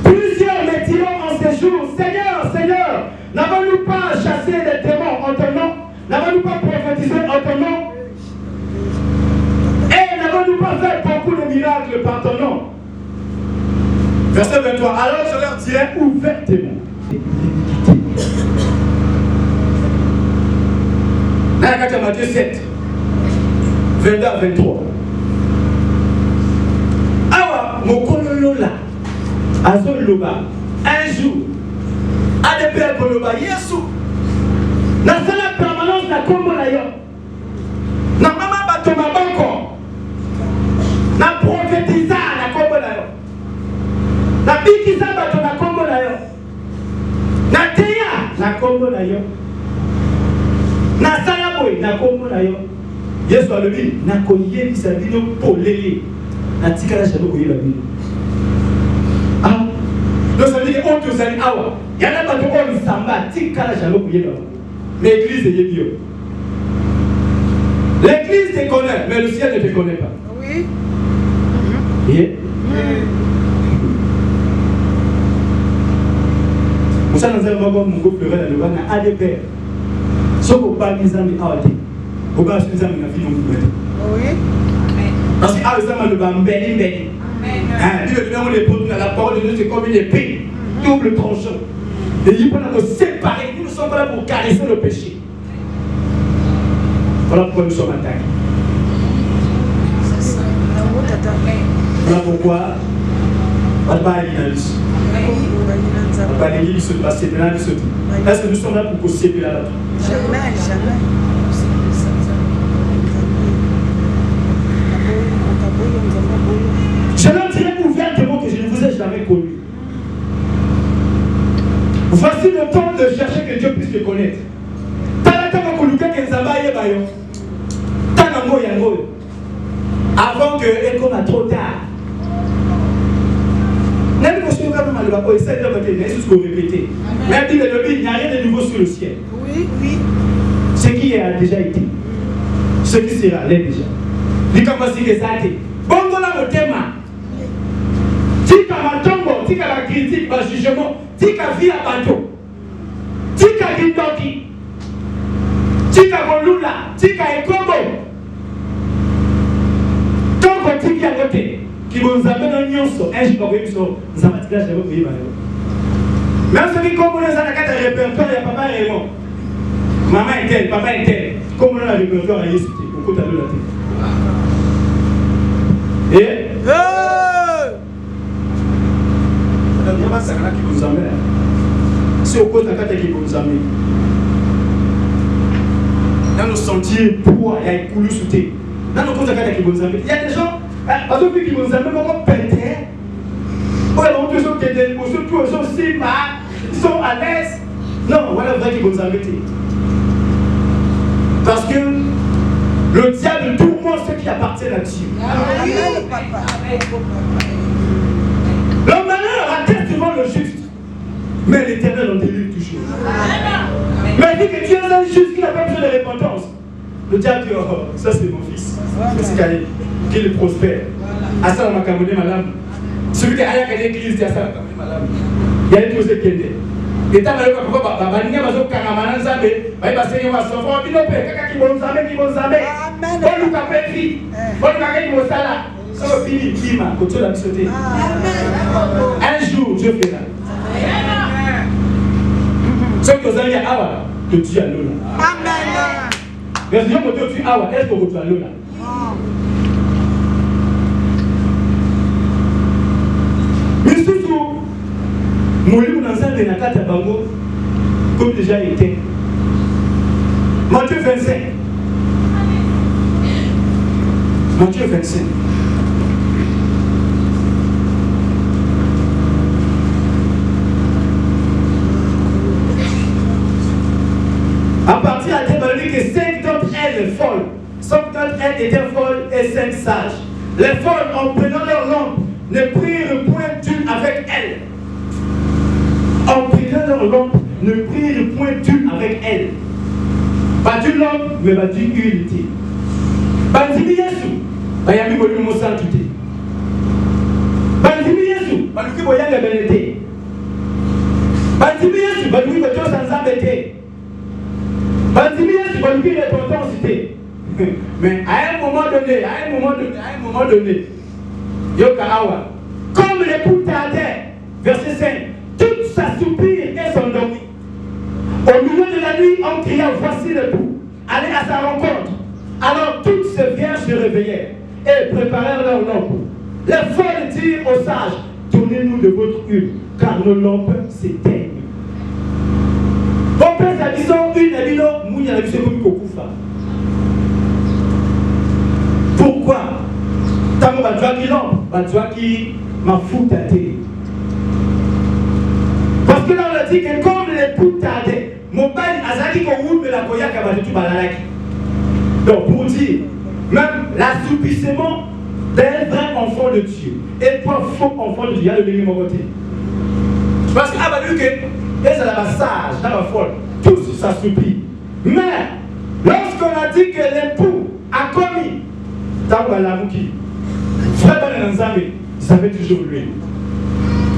Plusieurs me diront en ces jours, Seigneur, Seigneur, n'avons-nous pas chassé les démons en ton nom? N'avons-nous pas prophétisé en ton nom? Et n'avons-nous pas fait beaucoup de miracles par ton nom? Verset 23. Alors je leur dirai ouvertement. Dans Matthieu 7, 22 à 23. Awa, Mokololola, Azoloba, un jour, à des pères Koloba, Yesu, dans la permanence liboso na kombo na yo. Na mama bato maboko. Na prophétisa na kombo na yo. Na bikisa bato na kombo na yo. Na teya na kombo na yo. Na sala boy na kombo na yo. Yesu alobi na koyebisa bino polele. Na tikala shalo koyeba bino. Ah. Donc ça veut dire on te sali awa. Yana bato on samba tikala shalo koyeba. Mais l'église est bio. L'église te connaît, mais le ciel ne te connaît pas. Oui. Yeah. Vous savez, nous avons mon groupe de rêve, nous avons un ADPR. Ce qu'on parle des amis à Wadi. Vous parlez des amis à Fillon. Oui. Parce que ah, ça m'a le bambé, mbé. La parole de Dieu, c'est comme une épée, double tranchant. Et il faut nous séparer. Nous ne sommes pas là pour caresser le péché. Voilà pourquoi nous sommes attaqués. Voilà pourquoi est-ce que nous sommes là pour qu'on s'épile là-bas? Jamais, jamais. Je leur dirai ouvertement que je ne vous ai jamais connu. Voici le temps de chercher que Dieu puisse te connaître. Avant que Eko n'a trop tard. Même quand je suis comme le papa, il sait de ce qu'on répétait. Même dit il n'y a rien de nouveau sur le ciel. Oui, oui. Ce qui a déjà été. Ce qui sera l'est déjà. Dit comme si que ça a été. Bon, on a le thème. Tika matombo, tika la critique, le jugement, tika vie à bateau, tika gindoki, tika golula, tika ekobo. Tant qu'on tika à côté, qui vous amène un nyonso, un jour, vous avez zamatika, je vais vous dire. Même ceux qui comme on a la carte de répertoire, il y a papa et moi. Maman est telle, papa est tel. Comme on a le répertoire à Yesu, au côté de la tête. Et c'est au côté de la carte qui vous amène. Dans nos sentiers, poids, il y a une coulure sous terre. Dans nos côtés de la carte qui vous amène. Il y a des gens, parce que qui vous amènent, on peut péter. Ils sont à l'aise. Non, voilà le vrai qui vous amène. Parce que le diable tourmente ceux qui appartiennent à Dieu. Le malheur atteste devant le juste, mais l'Éternel en délivre toujours. Mais il dit que Dieu est un juste qui n'a pas besoin de repentance. Le diable dit, oh, ça c'est mon fils, c'est qu'il prospère. À ça, on m'a camouné madame. Celui qui a rien qu'à l'église, c'est à ça, madame. Il y a une chose qui est et tant que papa baninga bazo kangamana nzambe bai basenye wa sofo binope kaka kibonzambe amen oluka pefi oluka ke mosala so fini bima kotola bisote un jour Dieu fera ce que vous avez awa que Dieu a lola amen mais Dieu que tu awa est-ce que vous avez lola Moulou Nanzambe na kata bango comme déjà été. Matthieu 25. Matthieu 25. À partir de là, il dit que 5 d'entre elles folles. 5 d'entre elles étaient folles et 5 sages. Les folles, en prenant leur lampe, ne prirent point d'huile avec elles. En prenant leur lampe, ne prirent point d'huile avec elles. Pas du lampe, mais pas du huile. Bandimi Yesu, bayami bolu mosa tuté. Bandimi Yesu, baluki boyanga benete. Bandimi Yesu, baluki beto sanzambe te. Bandimi Yesu, baluki repentance te. Mais à un moment donné, Yoka Awa, comme l'époux tardait, verset 5, toute sa soupir et s'endormit. Au milieu de la nuit, on cria, voici l'époux, allez à sa rencontre. Alors toutes ces vierges se réveillèrent et préparèrent leur lampe. Les folles dirent aux sages, donnez-nous de votre huile, car nos lampes s'éteignent. Bon, père, disons une et une, mouille à la vie, c'est comme bazwaki mafuta te. Parce que là on a dit que comme l'époux tardait, mobali azaki ko wumela koyaka batutu balalaki. Donc pour dire, même l'assouplissement d'un vrai enfant de Dieu et toi faux enfant de Dieu, il y a le minimum côté. Parce que ah bah lui que et ça la sage, ça va folle, tous s'assouplit. Mais lorsqu'on a dit que l'époux a commis Tamba la Mouki, frère dans Nzambe, ils avaient toujours lui.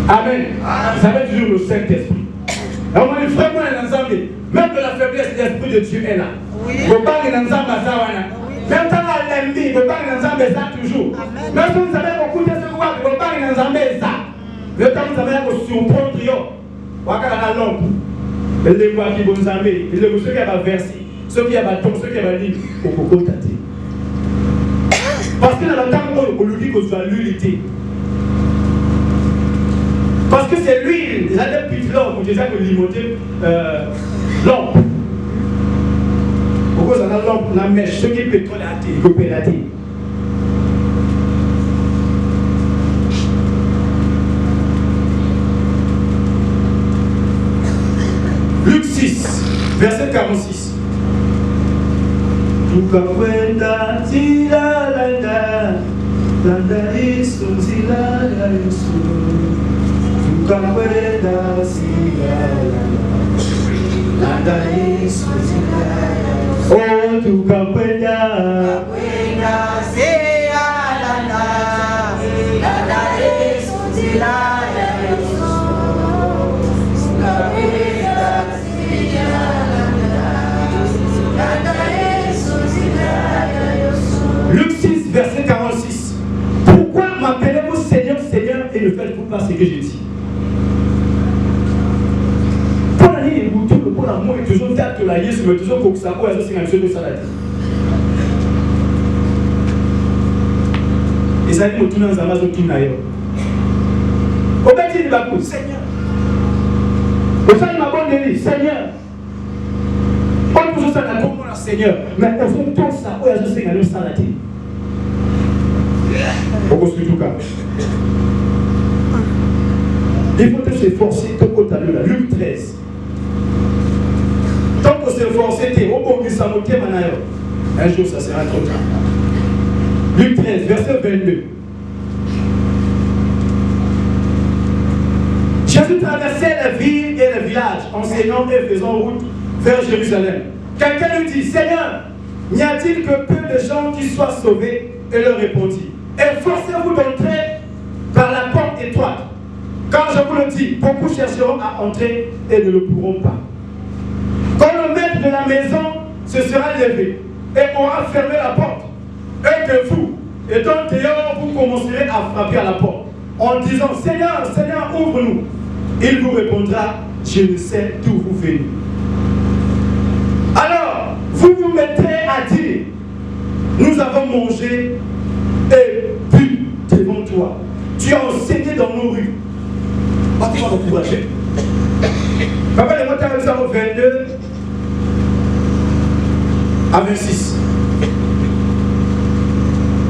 Amen. Ils avaient toujours le Saint-Esprit. Et on m'a dit frère dans Nzambe, même de la faiblesse, l'Esprit de Dieu est là. Vous parlez dans Nzambe Zawana. Même quand on a l'ennemi, vous parlez dans Nzambe ça toujours. Même si vous avez beaucoup de ce pouvoir, vous parlez dans Nzambe ça. Le temps vous avez à surprendre yo. Wakala la lampe. Et les mois qui vont Nzambe, et les ceux qui ont versé, ceux qui ont tombé, ceux qui ont dit, au coco tâté. Parce que dans le temps où on lui dit que soit l'unité. Parce que c'est l'huile, les adeptes puis l'or, pour déjà que l'immoté l'or. Pourquoi ça a l'or, la mèche, ceux qui pétrole à terre, coopérative. Luc 6, verset 46. Tukakwenda zila landa Yesu zila ya Yesu. Tukakwenda zila landa Yesu zila ya Yesu. Oh, tukakwenda zila landa Yesu zila ya Yesu. Luc 6, verset 46. Pourquoi m'appelez-vous Seigneur, Seigneur, et ne faites-vous pas ce que j'ai dit? Pour la ligne, pour l'amour, et toujours tête que la Yesu, mais toujours pour que ça soit c'est un jeu de salade. Et ça dit, nous dans Amazon, tout d'ailleurs. Au bâti de Bakou, Seigneur. Au sein de ma bonne délit, Seigneur. On toujours ça comme mon Seigneur, mais on fait tout ça, où est-ce que c'est un salade? On construit tout cas. Il faut s'efforcer tout côté de la Luc 13. Tant qu'on s'efforce, un jour ça sera trop tard. Luc 13, verset 22. Jésus traversait la ville et le village, enseignant et faisant route vers Jérusalem. Quelqu'un lui dit, Seigneur, n'y a-t-il que peu de gens qui soient sauvés? Et leur répondit, efforcez-vous d'entrer par la porte étroite. Quand je vous le dis, beaucoup chercheront à entrer et ne le pourront pas. Quand le maître de la maison se sera levé et aura fermé la porte, et que vous, étant dehors, vous commencerez à frapper à la porte, en disant, Seigneur, Seigneur, ouvre-nous. Il vous répondra, je ne sais d'où vous venez. Alors, vous vous mettrez à dire, nous avons mangé et bu devant toi. Tu as enseigné dans nos rues. Pas tu vas m'encourager. Papa, les mots 22 à 26.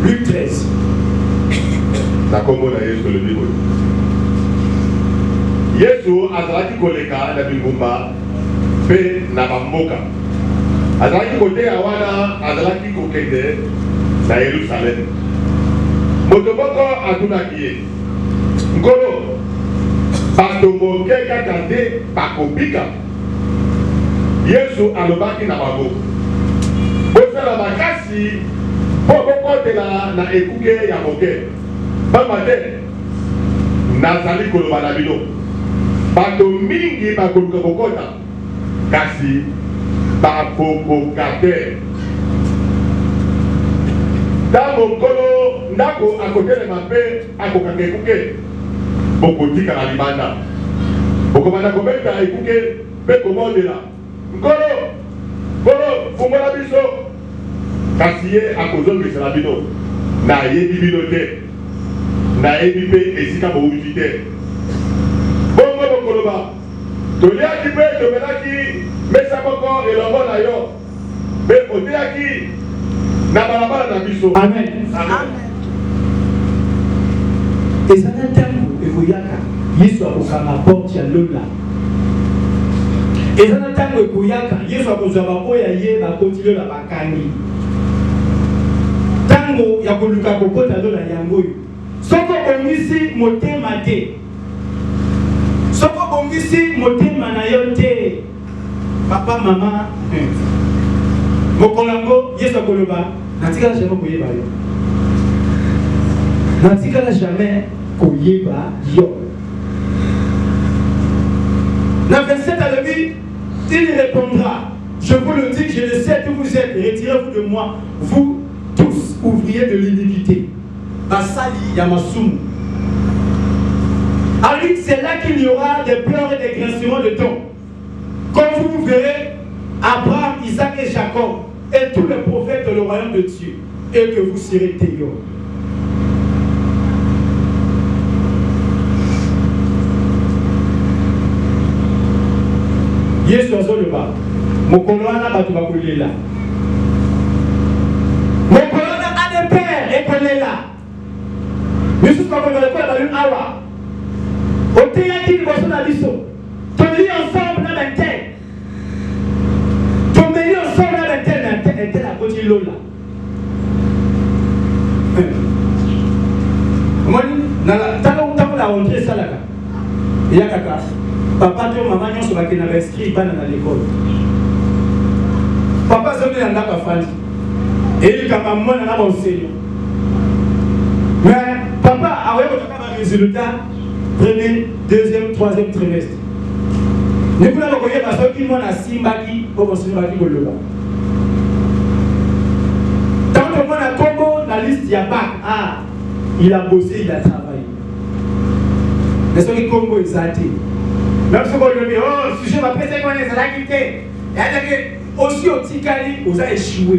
Luc 13. Na kombo na Yesu le Bible. Yesu azalaki koleka na bingumba pe na bamboka. Azalaki kote ya wana azalaki kokende na Yerusalem. Moto moko atunaki ye, nkolo bato moke kaka nde bakobika. Yesu alobaki na bango, bosala makasi po bokotela na ekuke ya moke. Pamba te nazali koloba na bino, bato mingi bakoluka kokota kasi bakokoka te. Ntango nkolo ndako akotelema mpe akokaka ekuke, bokotika na libanda, bokobanda kobeta ekuke mpe komondela, nkolo fungola biso, kasi ye akozongisela bino, nayebi bino te, nayebi mpe esika bowuti te. Bongo bokoloba, toliaki mpe tomelaki mesa moko elongo na yo, mpe oteyaki na balabala na biso. Amen. Amen. Et ça n'a pas de ekoyaka. Yesu akokanga porte ya lola. Et ça n'a pas de ekoyaka. Yesu akozwa oya ye bakoti lola bakangi. Tango ya koluka kokota lola yango. Soko bongisi motema te. Soko bongisi motema na yo te. Papa, maman, mokolango, Yesu akoloba, natikala jamais koyeba yo. Natikala jamais koyeba yo. Dans verset à l'ami, il répondra, je vous le dis, je le sais que vous êtes, retirez-vous de moi, vous tous, ouvriers de l'iniquité. Basali Yamasum. Alors c'est là qu'il y aura des pleurs et des grincements de dents. Comme vous verrez, Abraham, Isaac et Jacob, et tous les prophètes de le royaume de Dieu, et que vous serez témoins. Yesu azoloba, mokolwana batu bakolela. Mokolwana a des pères et kolela. Yesu bakolela kwa balu awa. Oteya ki liboso na biso. Toli ensemble na bente. Tomeli ensemble na bente na koti lola. Moni na tango la rentrée salaka. Ya kaka. Papa to maman nyonso bakena ba inscrit bana na l'école. Papa zonde na ndaka fandi. Et kama mwana na enseignant. Mais papa awe kotaka ba résultat premier, deuxième, troisième trimestre. Nous pouvons reconnaître parce que nous avons Simbaki pour construire Baki Goloba. Tant que moi, on a Congo, la liste, il y a bac. Ah, il a bossé, il a travaillé. Mais ce que Congo est zaté. Même si on dit, oh, le sujet va presser qu'on est à la qualité. Il y a des aussi au Tikali, on a échoué.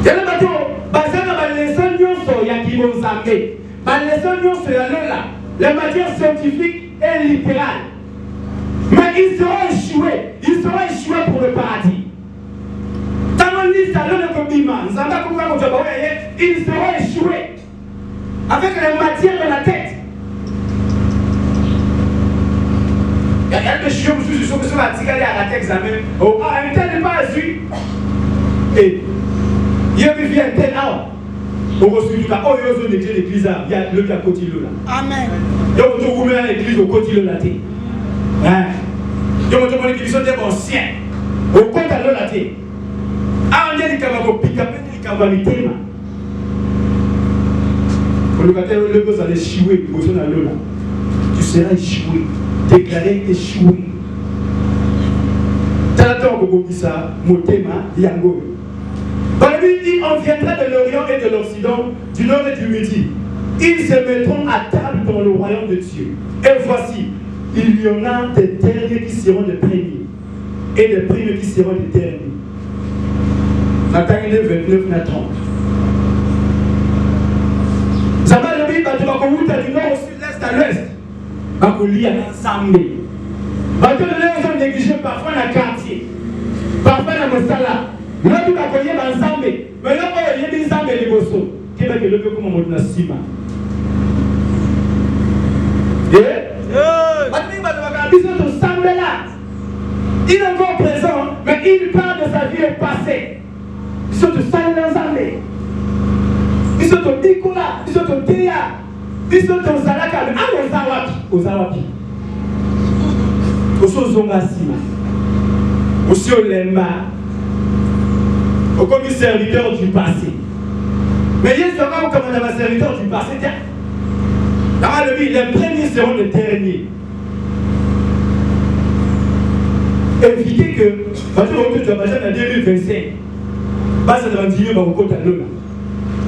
Il y a des bateaux, basés dans les leçons, il y a qui vont s'amener. Les leçons, c'est là, les matières scientifiques et littérales. Mais ils seront échoués pour le paradis. Dans mon liste, ils seront échoués avec les matières de la tête. Il y a des choses qui sont à la tête examen. Oh, un tel n'est pas su. Et il y a un tel là. On reçoit tout cas, oh, il y a une église, il y a le cas côté là. Amen. Il y a une église au côté là. Il y a une église ancien. Au côté là. Ah, on dit qu'il y a un pic-up, il y a un thème. Pour le matin, le gars allait échouer, tu seras échoué, déclaré échoué. T'attends que vous disiez ça, mon thème, Yango. On viendra de l'Orient et de l'Occident, du Nord et du Midi. Ils se mettront à table dans le royaume de Dieu. Et voici, il y en a des derniers qui seront des premiers, et des premiers qui seront des derniers. Nathanaël 29 à 30. Zama le Bible, tu vas commenter du nord au sud, l'est à l'ouest. Bakoli à l'ensemble. Bateau de l'air sont négligés parfois dans le quartier, parfois dans le salon. Nous avons accueilli ensemble, mais là, il y a des ensemble les bossos. Qui va que le peu comme on a ciment. Il est encore présent, mais il parle de sa vie passée. Ils sont de salles ensemble. Ils sont de Nicolas, ils sont de Théa, ils sont de Zalaka, aux Zawapi. Aux Zongasima, aux Olemba. Comme serviteur du passé. Mais il y a seulement comme un serviteur du passé. Dans le Bible, les premiers seront les derniers. Évitez que, parce que vous êtes en 2025, pas ça devant Dieu, mais vous comptez à l'homme.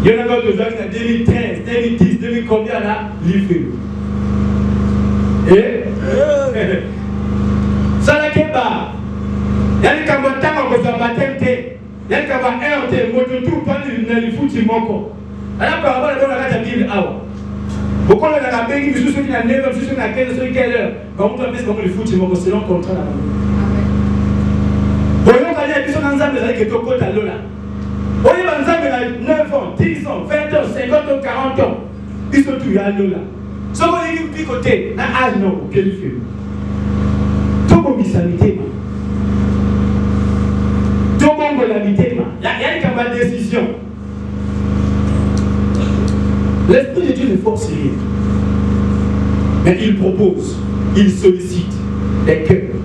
Il y en a d'autres qui en 2013, 2010, 2000 combien là, livré. Et ça n'a qu'à pas. Il y a des camarades qui ont battu. Il y a des camarades qui ont tout le les foutus moko. Alors, par rapport à la Bible, pourquoi on a payé ceux qui n'ont 9 heures, ceux qui n'ont 15 heures, quelle heure? Comment on appelle les foutus moko selon le contrat là-bas? Voyons qu'il y a des personnes ensemble qui sont à l'eau là. Voyez, ensemble, 9 ans, 10 ans, 20 ans, 50 ans, 40 ans. ils sont tous là. Ce qu'on dit du côté, dans l'âge non, quel fait. Tout le monde a mis tout le monde a mis il y a une décision. L'Esprit de Dieu ne force rien. Mais il propose, il sollicite les cœurs.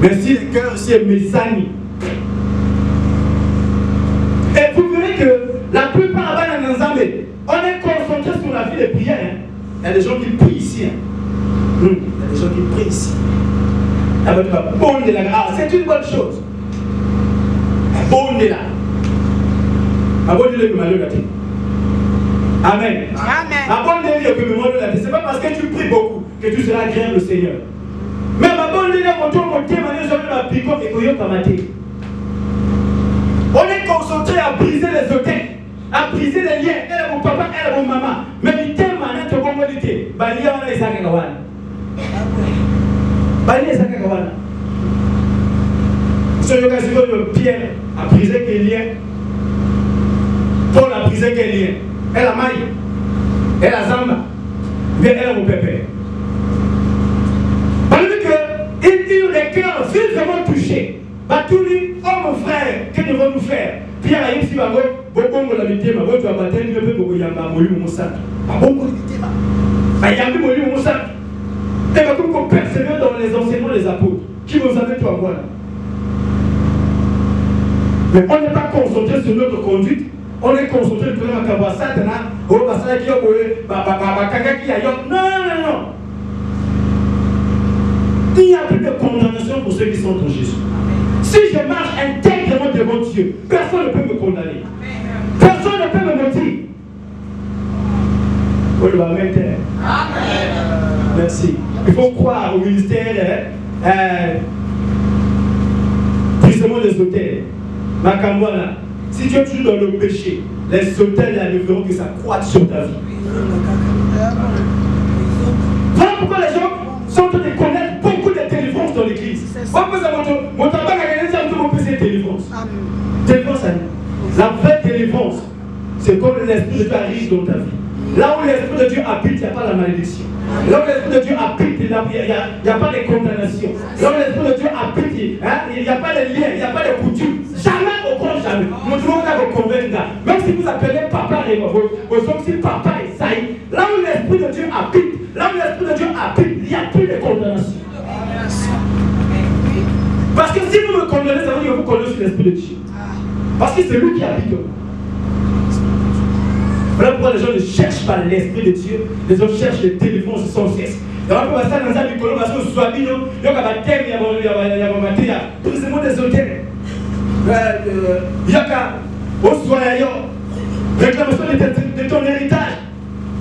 Mais si les cœurs, c'est Messani. Et vous verrez que la plupart dans nos armées, on est concentré sur la vie de prière. Hein. Il y a des gens qui prient ici. Hein. Il y a des gens qui prient ici. Bonne de la grâce, c'est une bonne chose. Bonne de la. Bonne de la. Amen. Amen. C'est pas parce que tu pries beaucoup que tu seras agréable au Seigneur. Mais ma bonne idée, on est concentré à briser les hôtels, à briser les liens. Elle est mon papa, elle est mon maman. Mais il t'aime maintenant, tu as commodité. Balia, on a les agagawana. Balia, les agagawana. Sur l'occasion de Pierre a brisé quel lien. Paul a brisé quel lien. Elle a maille, elle a zamba, bien elle a mon pépé. Parce que il dit les cœurs vraiment touchés. Bah tous les hommes frères, que devons-nous faire? Pierre a dit si bago, bongo la mité, ma bonne tu vas battre, tu peux beaucoup yamba moli mon sac. Bah bongo la mité, bah yamba moli mon sac. Et bah comme qu'on persévère dans les enseignements des apôtres, qui vous avez tout à voir là. Mais on n'est pas concentré sur notre conduite. On est concentré sur le travail Satan, on va s'arrêter qui a non. Il n'y a plus de condamnation pour ceux qui sont en Jésus. Si je marche intègrement devant Dieu, personne ne peut me condamner. Personne ne peut me mentir. Oui, amen. Merci. Il faut croire au ministère brisement des hôtels. Macambouana. Si tu es toujours dans le péché, les hôtels ne verront que ça croît sur ta vie. Voilà pourquoi les gens sont en train de connaître beaucoup de délivrances dans l'église. Mon tabac a gagné ça, mon PC délivrance. Délivrance, la vraie délivrance, c'est comme l'Esprit de Dieu arrive dans ta vie. Là où l'Esprit de Dieu habite, il n'y a pas la malédiction. Là où l'Esprit de Dieu habite, il n'y a pas de condamnation. Là où l'Esprit de Dieu habite, il n'y a pas de lien, il n'y a pas de coutume. Jamais au grand jamais. Mon Dieu va vous convaincre. Même si vous appelez papa et vos hommes, si papa et Saïd, là où l'Esprit de Dieu habite, là où l'Esprit de Dieu habite, il n'y a plus de condamnation. Parce que si vous me condamnez, ça veut dire que vous condamnez sur l'Esprit de Dieu. Parce que c'est lui qui habite. Voilà pourquoi les gens ne cherchent pas l'Esprit de Dieu, les gens cherchent les délivrances sans cesse. Il y a un peu de ça dans un micro, parce que soit bien, il y a un thème, il y a brisement des hôtels. Il y a qu'à, au soir, réclamation de ton héritage.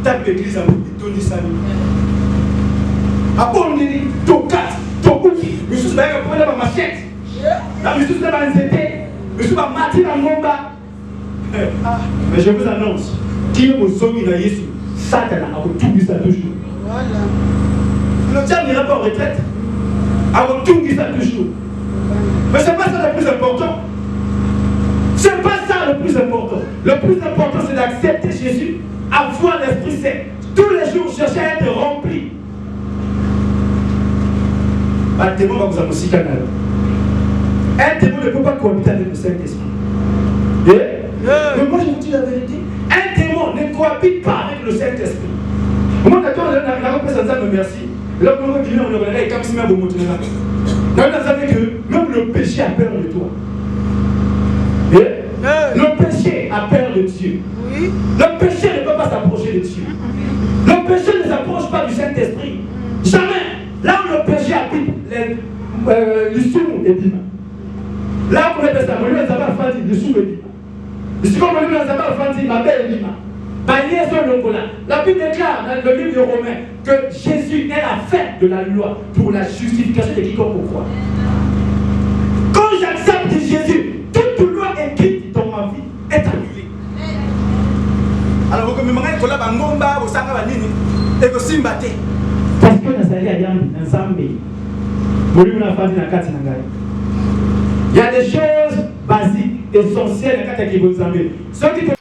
Tape l'église à vous, donner sa vie. À bon, ton casse, ton cookie, je suis là pour aller à ma machette. Je suis là pour aller je suis là pour mater dans mon bas. Mais je vous annonce. Qui est mon zombie dans Jésus? Satan a tout ça toujours. Le diable n'ira pas en retraite. A tout ça toujours. Mais ce n'est pas ça le plus important. Ce n'est pas ça le plus important. Le plus important, c'est d'accepter Jésus, avoir l'Esprit Saint. Tous les jours, chercher à être rempli. Un démon va vous annoncer un canal. Un démon ne peut pas cohabiter avec le Saint-Esprit. Mais moi, je vous dis la vérité. Un démon ne cohabite pas avec le Saint-Esprit. Moi, d'accord, la représentation me merci. Là, on va dire, on va dire, comme si même vous montrez là. Que même le péché a peur de toi. Le péché a peur de Dieu. Le péché ne peut pas s'approcher de Dieu. Le péché ne s'approche pas du Saint-Esprit. Jamais. Là où le péché habite, les sous et bima. Là où on appelle ça, on lui a fait les sous et bima. Je suis comme le livre de ma belle Lima. La Bible déclare dans le livre de Romains que Jésus est la fin de la loi pour la justification de quiconque croit. Quand j'accepte Jésus, toute loi écrite dans ma vie est annulée. Alors, vous me demandez que la bangomba, vous savez, et que Simbate. Parce que nous sommes ensemble. Il y a des choses basiques, essentielles à la